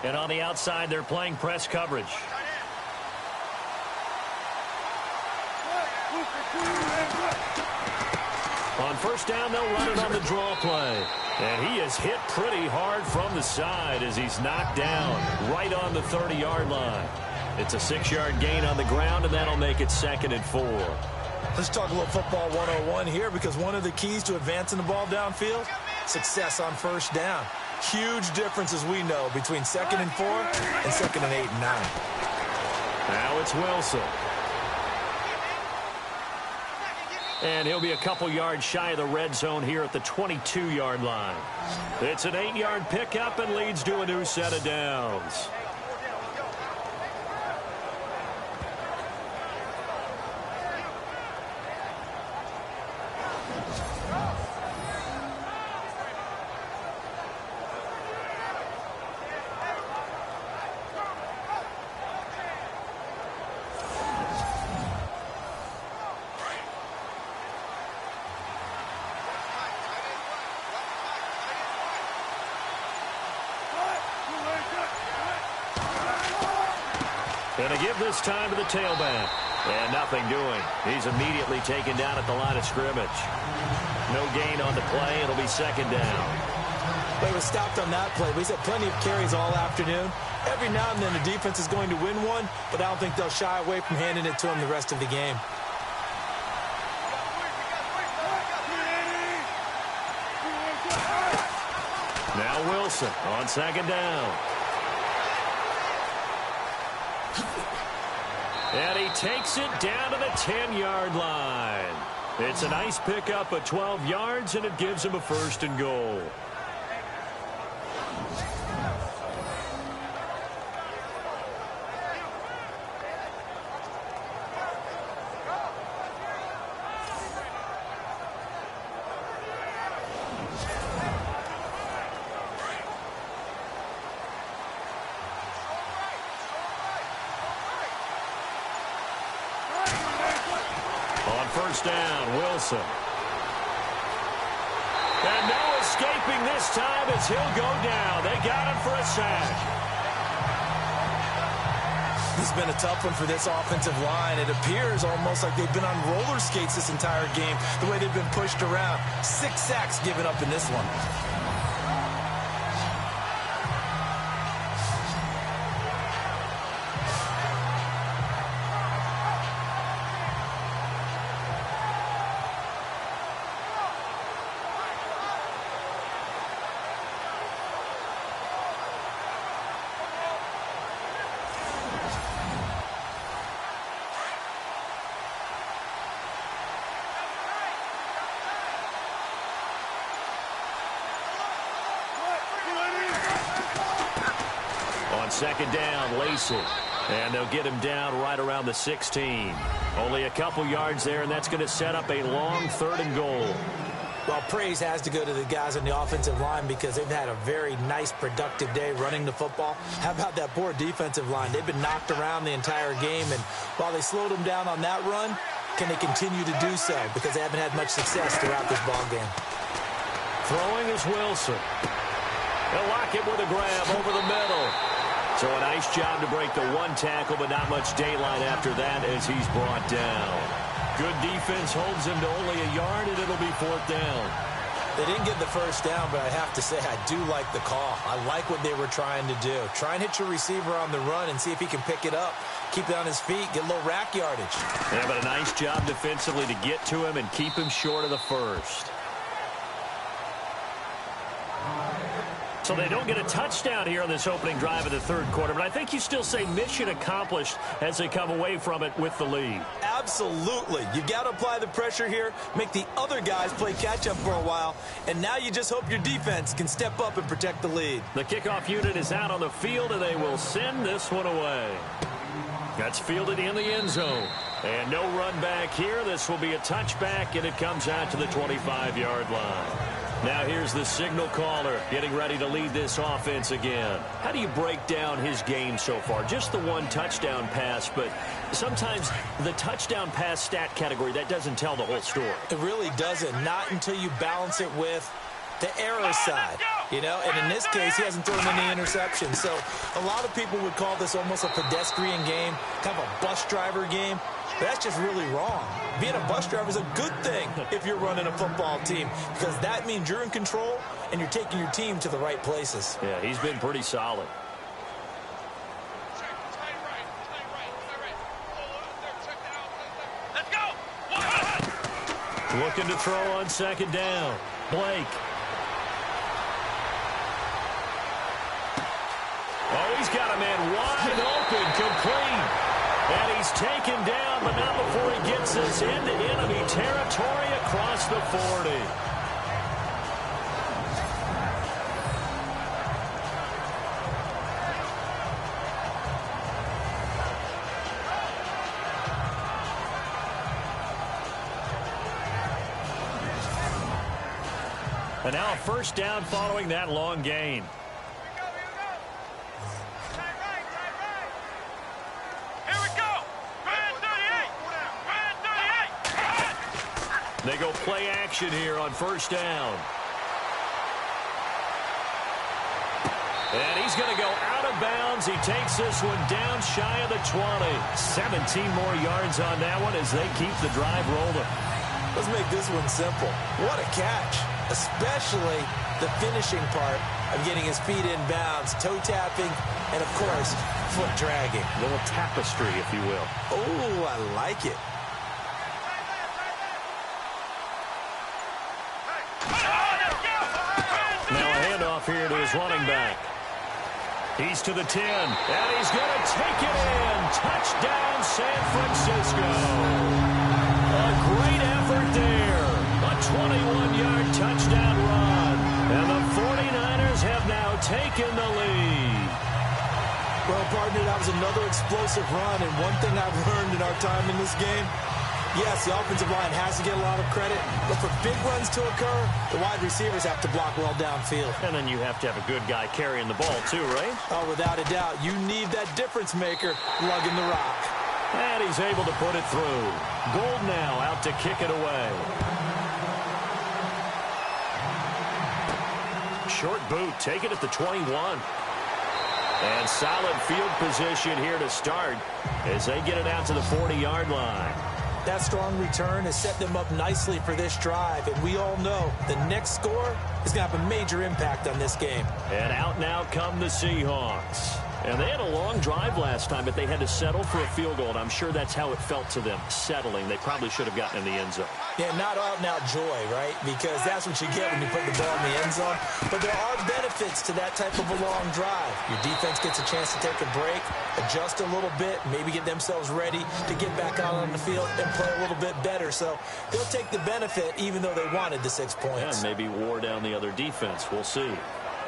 And on the outside, they're playing press coverage. first down, they'll run it on the draw play. And he is hit pretty hard from the side as he's knocked down right on the 30-yard line. It's a 6-yard gain on the ground, and that'll make it 2nd and 4. Let's talk a little football 101 here, because one of the keys to advancing the ball downfield, success on first down. Huge difference, as we know, between 2nd and 4 and 2nd and 8 and 9. Now it's Wilson. And he'll be a couple yards shy of the red zone here at the 22-yard line. It's an 8-yard pickup and leads to a new set of downs. Going to give this time to the tailback. And nothing doing. He's immediately taken down at the line of scrimmage. No gain on the play. It'll be 2nd down. But he was stopped on that play. He's had plenty of carries all afternoon. Every now and then the defense is going to win one, but I don't think they'll shy away from handing it to him the rest of the game. Now Wilson on 2nd down. And he takes it down to the 10-yard line. It's a nice pickup of 12 yards, and it gives him a 1st and goal. First down, Wilson. And no escaping this time as he'll go down. They got him for a sack. This has been a tough one for this offensive line. It appears almost like they've been on roller skates this entire game, the way they've been pushed around. 6 sacks given up in this one. On 2nd down, Lacey. And they'll get him down right around the 16. Only a couple yards there, and that's going to set up a long 3rd and goal. Well, praise has to go to the guys on the offensive line because they've had a very nice, productive day running the football. How about that poor defensive line? They've been knocked around the entire game, and while they slowed them down on that run, can they continue to do so? Because they haven't had much success throughout this ball game. Throwing is Wilson. They'll lock it with a grab over the middle. So a nice job to break the one tackle, but not much daylight after that as he's brought down. Good defense holds him to only a yard, and it'll be 4th down. They didn't get the first down, but I have to say I do like the call. I like what they were trying to do. Try and hit your receiver on the run and see if he can pick it up. Keep it on his feet, get a little rack yardage. Yeah, but a nice job defensively to get to him and keep him short of the first. So they don't get a touchdown here on this opening drive of the 3rd quarter, but I think you still say mission accomplished as they come away from it with the lead. Absolutely. You got to apply the pressure here, make the other guys play catch-up for a while, and now you just hope your defense can step up and protect the lead. The kickoff unit is out on the field, and they will send this one away. That's fielded in the end zone. And no run back here. This will be a touchback, and it comes out to the 25-yard line. Now here's the signal caller getting ready to lead this offense again. How do you break down his game so far? Just the one touchdown pass, but sometimes the touchdown pass stat category, that doesn't tell the whole story. It really doesn't. Not until you balance it with the error side. You know, and in this case, he hasn't thrown any interceptions. So a lot of people would call this almost a pedestrian game, kind of a bus driver game. That's just really wrong. Being a bus driver is a good thing if you're running a football team, because that means you're in control and you're taking your team to the right places. Yeah, he's been pretty solid. Let's go. Looking to throw on second down. Blake. Oh, he's got a man wide open, complete. And he's taken down, but not before he gets us into enemy territory across the 40. And now a first down following that long gain. They go play action here on first down. And he's going to go out of bounds. He takes this one down shy of the 20. 17 more yards on that one as they keep the drive rolling. Let's make this one simple. What a catch, especially the finishing part of getting his feet in bounds, toe tapping, and, of course, foot dragging. A little tapestry, if you will. Oh, I like it. Now a handoff here to his running back. He's to the 10, and he's going to take it in. Touchdown, San Francisco. A great effort there. A 21-yard touchdown run. And the 49ers have now taken the lead. Well, partner, that was another explosive run, and one thing I've learned in our time in this game, yes, the offensive line has to get a lot of credit, but for big runs to occur, the wide receivers have to block well downfield. And then you have to have a good guy carrying the ball too, right? Oh, without a doubt. You need that difference maker lugging the rock. And he's able to put it through. Gold now out to kick it away. Short boot, take it at the 21. And solid field position here to start as they get it out to the 40-yard line. That strong return has set them up nicely for this drive, and we all know the next score is going to have a major impact on this game. And out now come the Seahawks. And they had a long drive last time, but they had to settle for a field goal, and I'm sure that's how it felt to them, settling. They probably should have gotten in the end zone. Yeah, not out-and-out joy, right? Because that's what you get when you put the ball in the end zone. But there are benefits to that type of a long drive. Your defense gets a chance to take a break, adjust a little bit, maybe get themselves ready to get back out on the field and play a little bit better. So they'll take the benefit even though they wanted the 6 points. And maybe wore down the other defense. We'll see.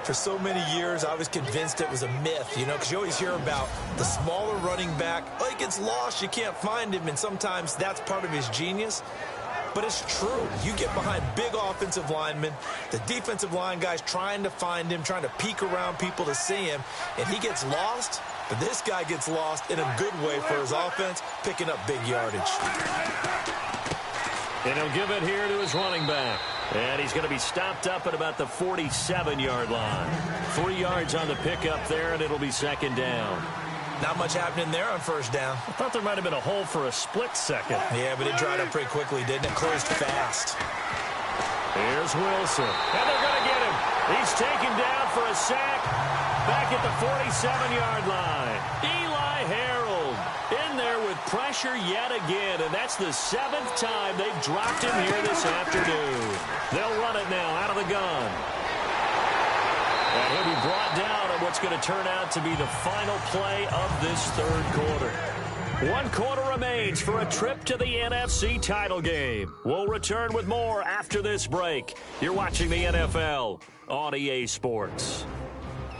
For so many years, I was convinced it was a myth, you know, because you always hear about the smaller running back. Oh, he gets lost, you can't find him, and sometimes that's part of his genius. But it's true. You get behind big offensive linemen, the defensive line guys trying to find him, trying to peek around people to see him, and he gets lost. But this guy gets lost in a good way for his offense, picking up big yardage. And he'll give it here to his running back. And he's going to be stopped up at about the 47-yard line. 3 yards on the pickup there, and it'll be second down. Not much happening there on first down. I thought there might have been a hole for a split second. Yeah, but it dried up pretty quickly, didn't it? Closed fast. Here's Wilson. And they're going to get him. He's taken down for a sack back at the 47-yard line. Eli Harold in there with pressure yet again, and that's the 7th time they've dropped him here this afternoon. They'll run it now out of the gun. And he'll be brought down on what's going to turn out to be the final play of this third quarter. 1 quarter remains for a trip to the NFC title game. We'll return with more after this break. You're watching the NFL on EA Sports.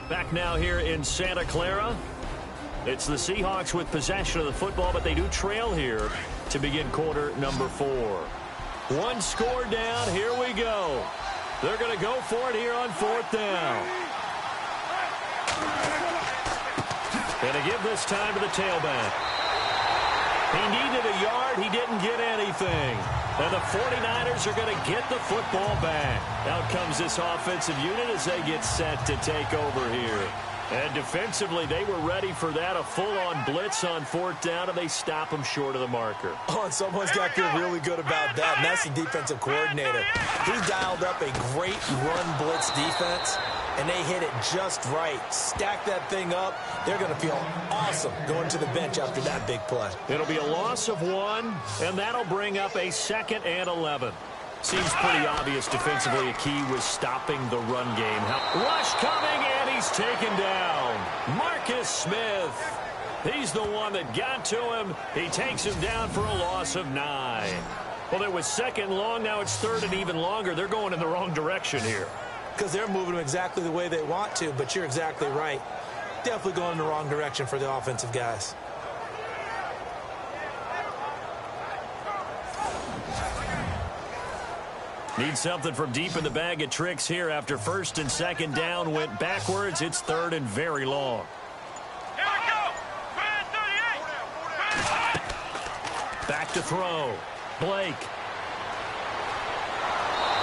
Back now here in Santa Clara. It's the Seahawks with possession of the football, but they do trail here to begin quarter number 4. 1 score down. Here we go. They're going to go for it here on 4th down. And to give this time to the tailback. He needed a yard. He didn't get anything. And the 49ers are going to get the football back. Out comes this offensive unit as they get set to take over here. And defensively, they were ready for that, a full-on blitz on 4th down, and they stop them short of the marker. Oh, and someone's got to feel really good about that, and that's the defensive coordinator. He dialed up a great run blitz defense, and they hit it just right. Stack that thing up. They're going to feel awesome going to the bench after that big play. It'll be a loss of 1, and that'll bring up a 2nd and 11. Seems pretty obvious defensively a key was stopping the run game. Rush coming, and he's taken down. Marcus Smith. He's the one that got to him. He takes him down for a loss of 9. Well, it was 2nd long. Now it's 3rd and even longer. They're going in the wrong direction here. Because they're moving them exactly the way they want to, but you're exactly right. Definitely going in the wrong direction for the offensive guys. Need something from deep in the bag of tricks here after 1st and 2nd down went backwards. It's 3rd and very long. Here we go. Man 38. Back to throw. Blake.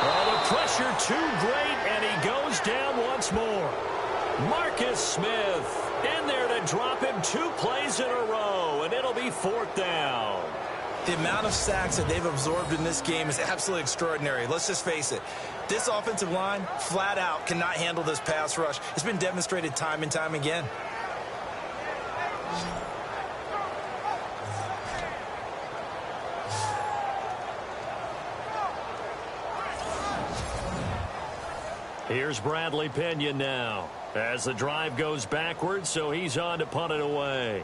Oh, the pressure too great, and he goes down once more. Marcus Smith in there to drop him 2 plays in a row, and it'll be 4th down. The amount of sacks that they've absorbed in this game is absolutely extraordinary. Let's just face it. This offensive line, flat out, cannot handle this pass rush. It's been demonstrated time and time again. Here's Bradley Pinion now as the drive goes backwards, so he's on to punt it away.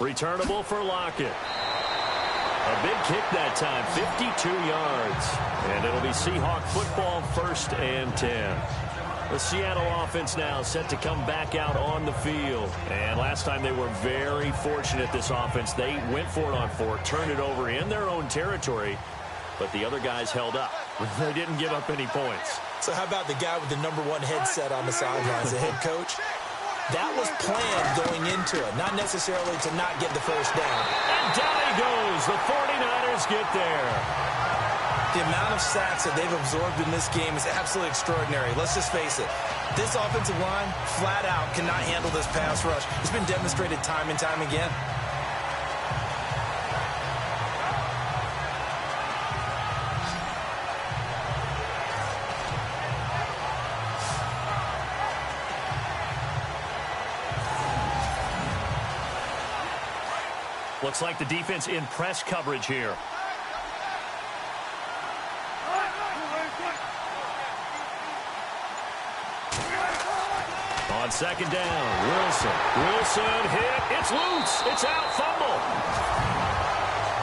Returnable for Lockett. A big kick that time, 52 yards. And it'll be Seahawk football, 1st and 10. The Seattle offense now set to come back out on the field. And last time they were very fortunate, this offense. They went for it on 4, turned it over in their own territory, but the other guys held up. They didn't give up any points. So how about the guy with the #1 headset on the sidelines, the head coach? That was planned going into it, not necessarily to not get the 1st down. And down he goes. The 49ers get there. The amount of sacks that they've absorbed in this game is absolutely extraordinary. Let's just face it. This offensive line, flat out, cannot handle this pass rush. It's been demonstrated time and time again. Looks like the defense in press coverage here. On 2nd down, Wilson hit. It's loose. It's out. Fumble.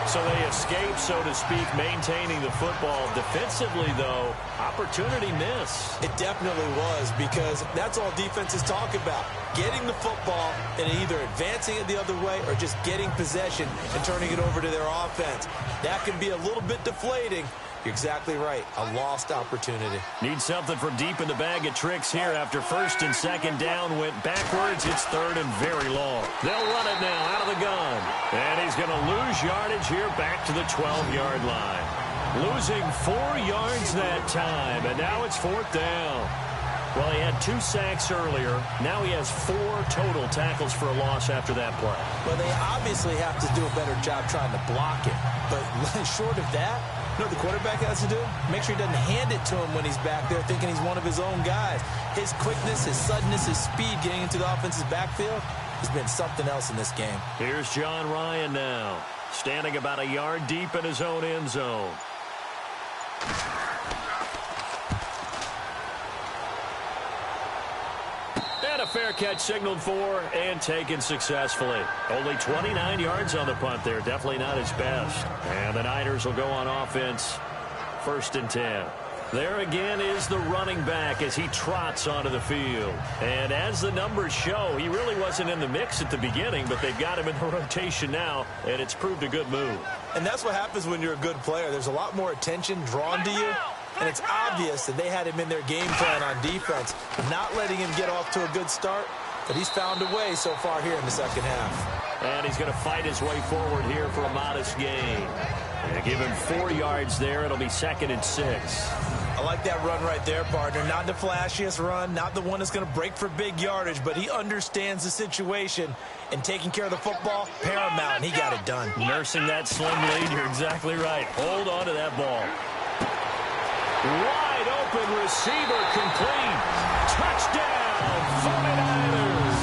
So they escape, so to speak, maintaining the football. Defensively, though, opportunity miss. It definitely was, because that's all defenses talk about. Getting the football and either advancing it the other way or just getting possession and turning it over to their offense. That can be a little bit deflating. You're exactly right. A lost opportunity. Need something from deep in the bag of tricks here after 1st and 2nd down went backwards. It's 3rd and very long. They'll run it now out of the gun. And he's going to lose yardage here back to the 12-yard line. Losing 4 yards that time, and now it's 4th down. Well, he had 2 sacks earlier. Now he has 4 total tackles for a loss after that play. Well, they obviously have to do a better job trying to block it. But short of that, you know what the quarterback has to do? Make sure he doesn't hand it to him when he's back there thinking he's one of his own guys. His quickness, his suddenness, his speed getting into the offense's backfield has been something else in this game. Here's John Ryan now, standing about a yard deep in his own end zone. And a fair catch signaled for and taken successfully. Only 29 yards on the punt there. Definitely not his best. And the Niners will go on offense. 1st and 10. There again is the running back as he trots onto the field. And as the numbers show, he really wasn't in the mix at the beginning, but they've got him in the rotation now, and it's proved a good move. And that's what happens when you're a good player. There's a lot more attention drawn to you. And it's obvious that they had him in their game plan on defense. Not letting him get off to a good start but he's found a way so far here in the second half. And he's going to fight his way forward here for a modest gain. They give him 4 yards there. It'll be 2nd and 6. I like that run right there, partner. Not the flashiest run, not the one that's going to break for big yardage, but he understands the situation, and taking care of the football, paramount, and he got it done. Nursing that slim lead, you're exactly right. Hold on to that ball. Wide open receiver, complete. Touchdown, 49ers.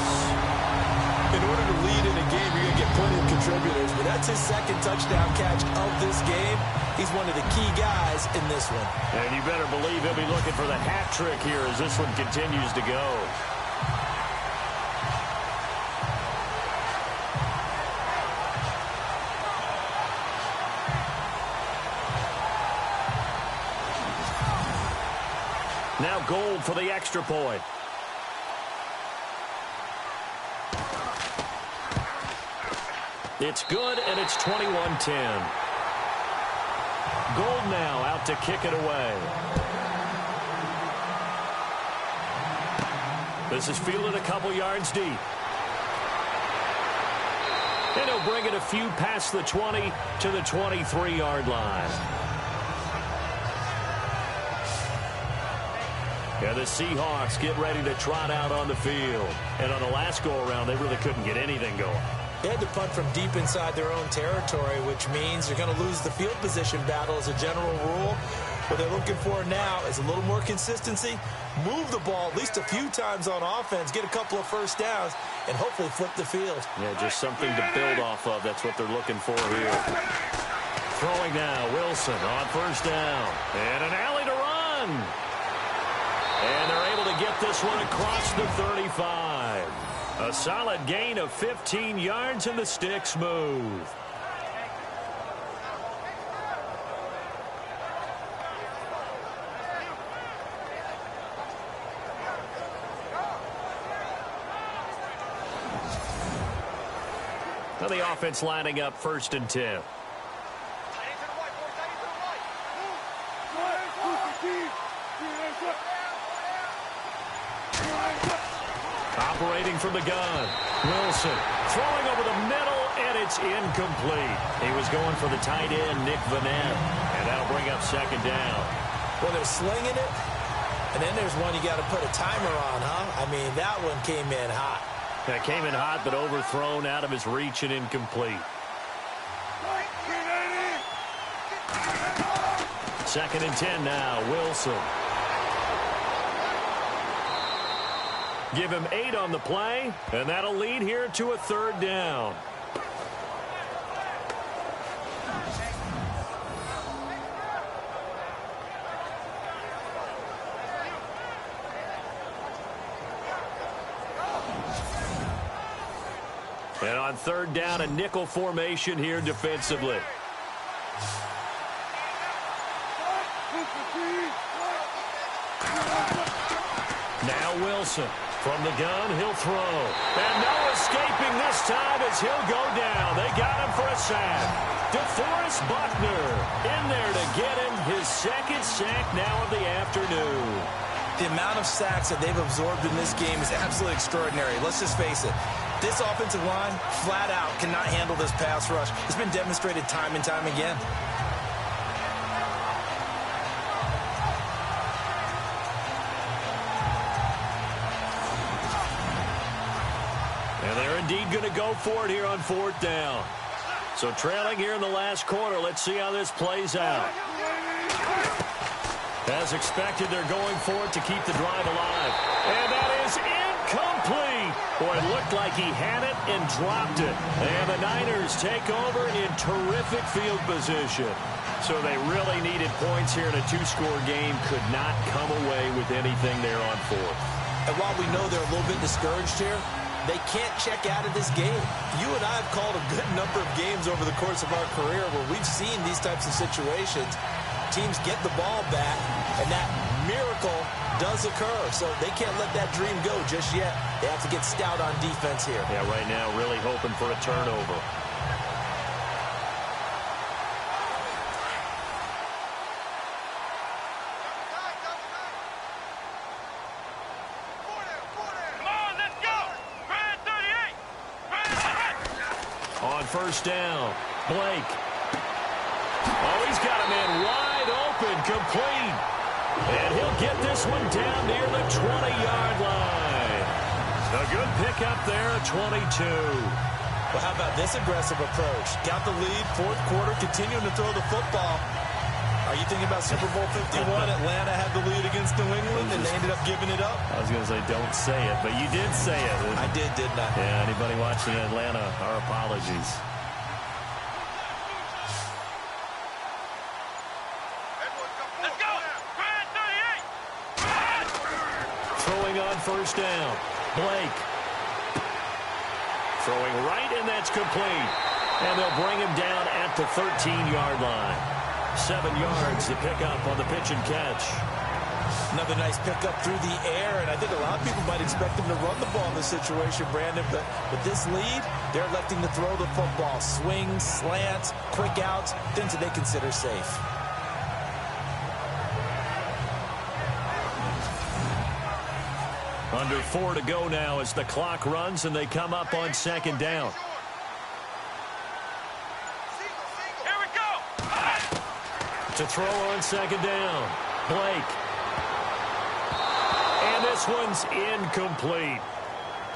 In order to lead in a game, you're going to get plenty of contributors, but that's his 2nd touchdown catch of this game. He's one of the key guys in this one. And you better believe he'll be looking for the hat trick here as this one continues to go. Now Gold for the extra point. It's good, and it's 21-10. Gold now out to kick it away. This is fielded a couple yards deep. And he'll bring it a few past the 20 to the 23-yard line. And the Seahawks get ready to trot out on the field. And on the last go-around, they really couldn't get anything going. They had to punt from deep inside their own territory, which means they're going to lose the field position battle as a general rule. What they're looking for now is a little more consistency, move the ball at least a few times on offense, get a couple of first downs, and hopefully flip the field. Yeah, just something to build off of. That's what they're looking for here. Throwing now, Wilson on first down. And an alley to run. And they're able to get this one across the 35. A solid gain of 15 yards, and the sticks move. Now the offense lining up 1st and 10. Operating from the gun. Wilson throwing over the middle, and it's incomplete. He was going for the tight end, Nick Vanette, and that'll bring up 2nd down. Well, they're slinging it, and then there's one you got to put a timer on, huh? I mean, that one came in hot. That came in hot, but overthrown, out of his reach, and incomplete. 2nd and 10 now, Wilson. Give him 8 on the play, and that'll lead here to a 3rd down. And on 3rd down, a nickel formation here defensively. Now Wilson. From the gun, he'll throw. And no escaping this time as he'll go down. They got him for a sack. DeForest Buckner in there to get him his 2nd sack now of the afternoon. The amount of sacks that they've absorbed in this game is absolutely extraordinary. Let's just face it. This offensive line, flat out, cannot handle this pass rush. It's been demonstrated time and time again. And they're indeed going to go for it here on 4th down. So trailing here in the last quarter. Let's see how this plays out. As expected, they're going for it to keep the drive alive. And that is incomplete. Boy, it looked like he had it and dropped it. And the Niners take over in terrific field position. So they really needed points here in a 2-score game. Could not come away with anything there on 4th. And while we know they're a little bit discouraged here, they can't check out of this game. You and I have called a good number of games over the course of our career where we've seen these types of situations. Teams get the ball back, and that miracle does occur. So they can't let that dream go just yet. They have to get stout on defense here. Yeah, right now really hoping for a turnover. On first down, Blake. Oh, he's got him in wide open, complete. And he'll get this one down near the 20-yard line. A good pickup there at 22. Well, how about this aggressive approach? Got the lead, fourth quarter, continuing to throw the football. Are you thinking about Super Bowl 51? Atlanta had the lead against New England, and they ended up giving it up? I was going to say, don't say it, but you did say it. I did, didn't I? Yeah, anybody watching Atlanta, our apologies. Let's go. Grand 38. Throwing on first down, Blake. Throwing right, and that's complete. And they'll bring him down at the 13-yard line. 7 yards to pick up on the pitch and catch. Another nice pickup through the air, and I think a lot of people might expect him to run the ball in this situation, Brandon, but with this lead, they're electing to throw the football. Swings, slants, quick outs, things that they consider safe. Under 4 to go now as the clock runs, and they come up on second down. Here we go. To throw on second down, Blake. And this one's incomplete.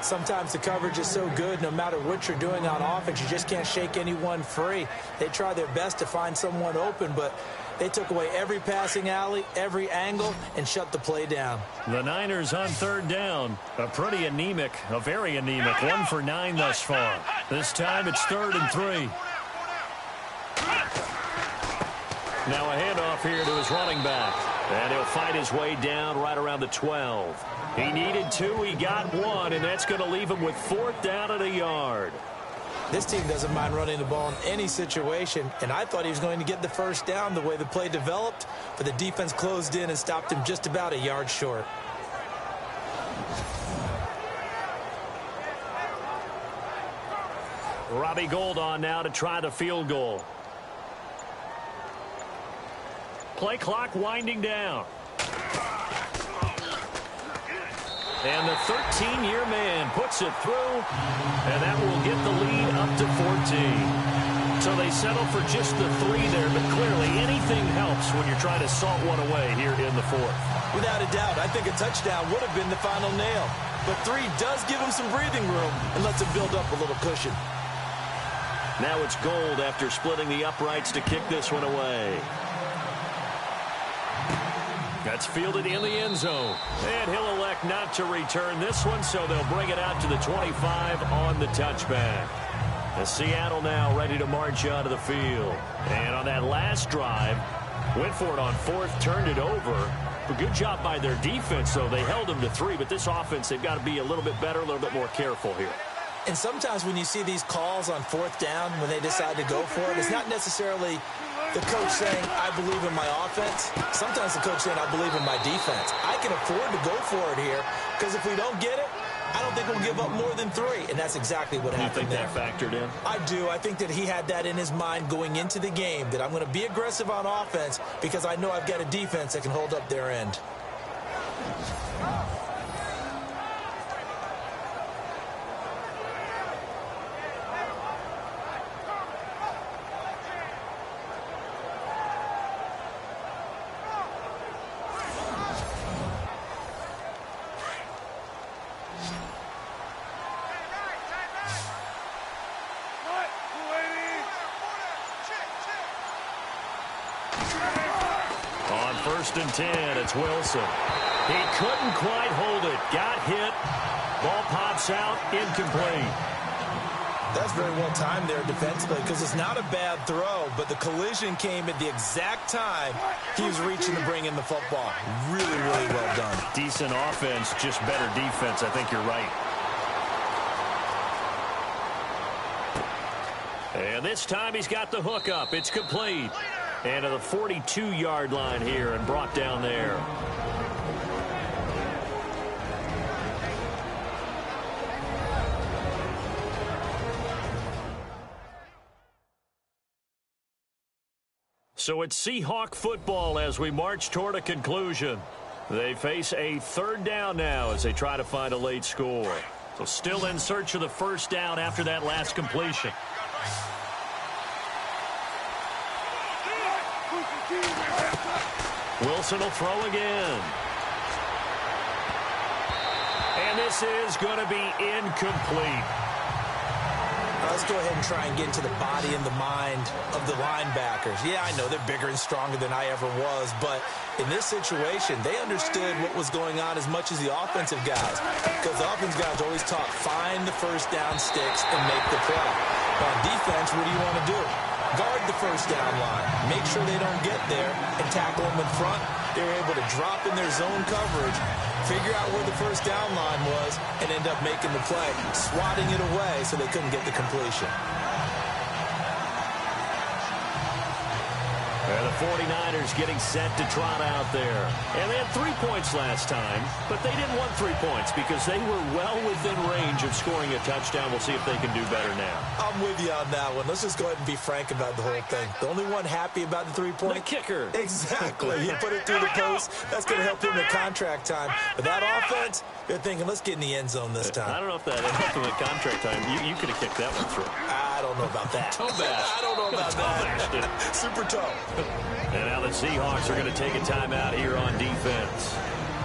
Sometimes the coverage is so good, no matter what you're doing on offense, you just can't shake anyone free. They try their best to find someone open, but they took away every passing alley, every angle, and shut the play down. The Niners on third down. A pretty anemic, a very anemic, 1 for 9 thus far. This time it's 3rd and 3. Now a handoff here to his running back. And he'll fight his way down right around the 12. He needed 2, he got 1, and that's going to leave him with 4th down at a yard. This team doesn't mind running the ball in any situation, and I thought he was going to get the first down the way the play developed, but the defense closed in and stopped him just about a yard short. Robbie Gould on now to try the field goal. Play clock winding down. And the 13-year man puts it through, and that will get the lead up to 14. So they settle for just the 3 there, but clearly anything helps when you're trying to salt one away here in the 4th. Without a doubt, I think a touchdown would have been the final nail. But 3 does give him some breathing room and lets him build up a little cushion. Now it's Gould after splitting the uprights to kick this one away. That's fielded in the end zone. And he'll elect not to return this one, so they'll bring it out to the 25 on the touchback. The Seattle now ready to march out of the field. And on that last drive, went for it on 4th, turned it over. A good job by their defense, though. They held them to 3, but this offense, they've got to be a little bit better, a little bit more careful here. And sometimes when you see these calls on 4th down, when they decide to go for it, it's not necessarily the coach saying, I believe in my offense. Sometimes the coach saying, I believe in my defense. I can afford to go for it here, because if we don't get it, I don't think we'll give up more than 3. And that's exactly what happened there. You think that factored in? I do. I think that he had that in his mind going into the game, that I'm going to be aggressive on offense because I know I've got a defense that can hold up their end. On 1st and 10, it's Wilson. He couldn't quite hold it. Got hit. Ball pops out. Incomplete. That's very well timed there defensively because it's not a bad throw, but the collision came at the exact time he was reaching to bring in the football. Really, really well done. Decent offense, just better defense. I think you're right. And this time he's got the hook up. It's complete. And to the 42-yard line here and brought down there. So it's Seahawk football as we march toward a conclusion. They face a 3rd down now as they try to find a late score. So still in search of the first down after that last completion. Wilson will throw again. And this is going to be incomplete. Let's go ahead and try and get into the body and the mind of the linebackers. Yeah, I know they're bigger and stronger than I ever was, but in this situation, they understood what was going on as much as the offensive guys, because the offensive guys always taught, find the first down sticks and make the play. On defense, what do you want to do? Guard the first down line. Make sure they don't get there and tackle them in front. They were able to drop in their zone coverage, figure out where the first down line was, and end up making the play, swatting it away so they couldn't get the completion. And the 49ers getting set to trot out there. And they had 3 points last time, but they didn't want 3 points because they were well within range of scoring a touchdown. We'll see if they can do better now. I'm with you on that one. Let's just go ahead and be frank about the whole thing. The only one happy about the 3-point? The kicker. Exactly. You put it through the post. That's going to help him in contract time. But that offense, they're thinking, let's get in the end zone this time. I don't know if that helped him in contract time. You could have kicked that one through. I don't know about that. I don't know about that. Super tough. And now the Seahawks are going to take a timeout here on defense.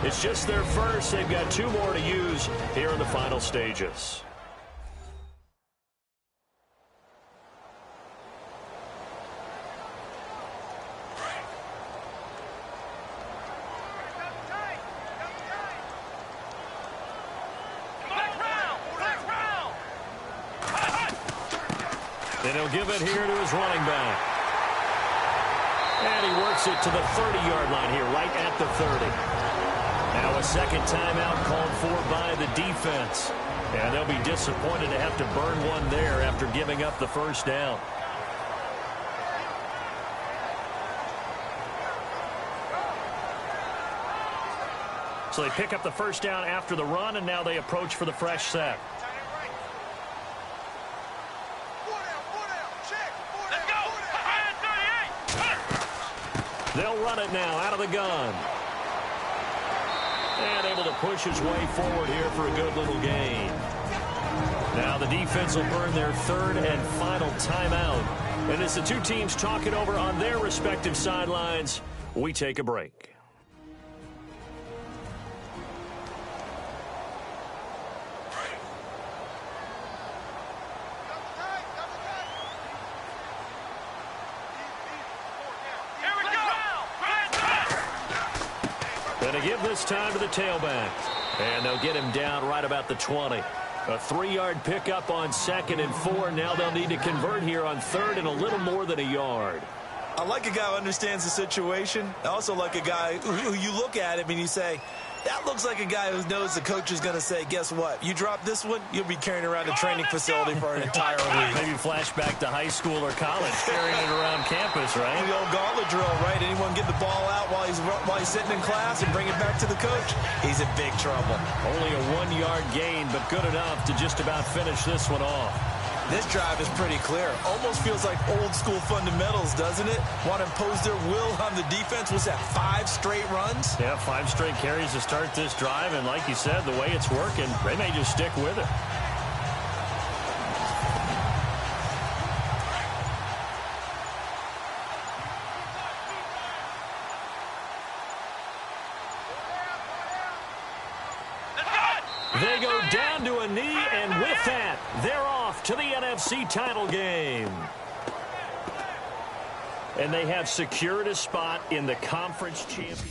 It's just their first. They've got 2 more to use here in the final stages. And he'll give it here to his running back. And he works it to the 30-yard line here, right at the 30. Now a second timeout called for by the defense. And they'll be disappointed to have to burn one there after giving up the first down. So they pick up the first down after the run, and now they approach for the fresh set. They'll run it now out of the gun. And able to push his way forward here for a good little gain. Now the defense will burn their 3rd and final timeout. And as the 2 teams talk it over on their respective sidelines, we take a break. Going to give this time to the tailback. And they'll get him down right about the 20. A 3-yard pickup on 2nd and 4. Now they'll need to convert here on 3rd and a little more than a yard. I like a guy who understands the situation. I also like a guy who you look at him and you say, that looks like a guy who knows the coach is going to say, guess what? You drop this one, you'll be carrying around a training facility for an entire week. Maybe flashback to high school or college, carrying it around campus, right? The old gauntlet drill, right? Anyone get the ball out while he's sitting in class and bring it back to the coach? He's in big trouble. Only a 1-yard gain, but good enough to just about finish this one off. This drive is pretty clear. Almost feels like old school fundamentals, doesn't it? Want to impose their will on the defense. Was that 5 straight runs? Yeah, 5 straight carries to start this drive. And like you said, the way it's working, they may just stick with it. They go down to a knee, and with that, they're off to the NFC title game. And they have secured a spot in the conference championship.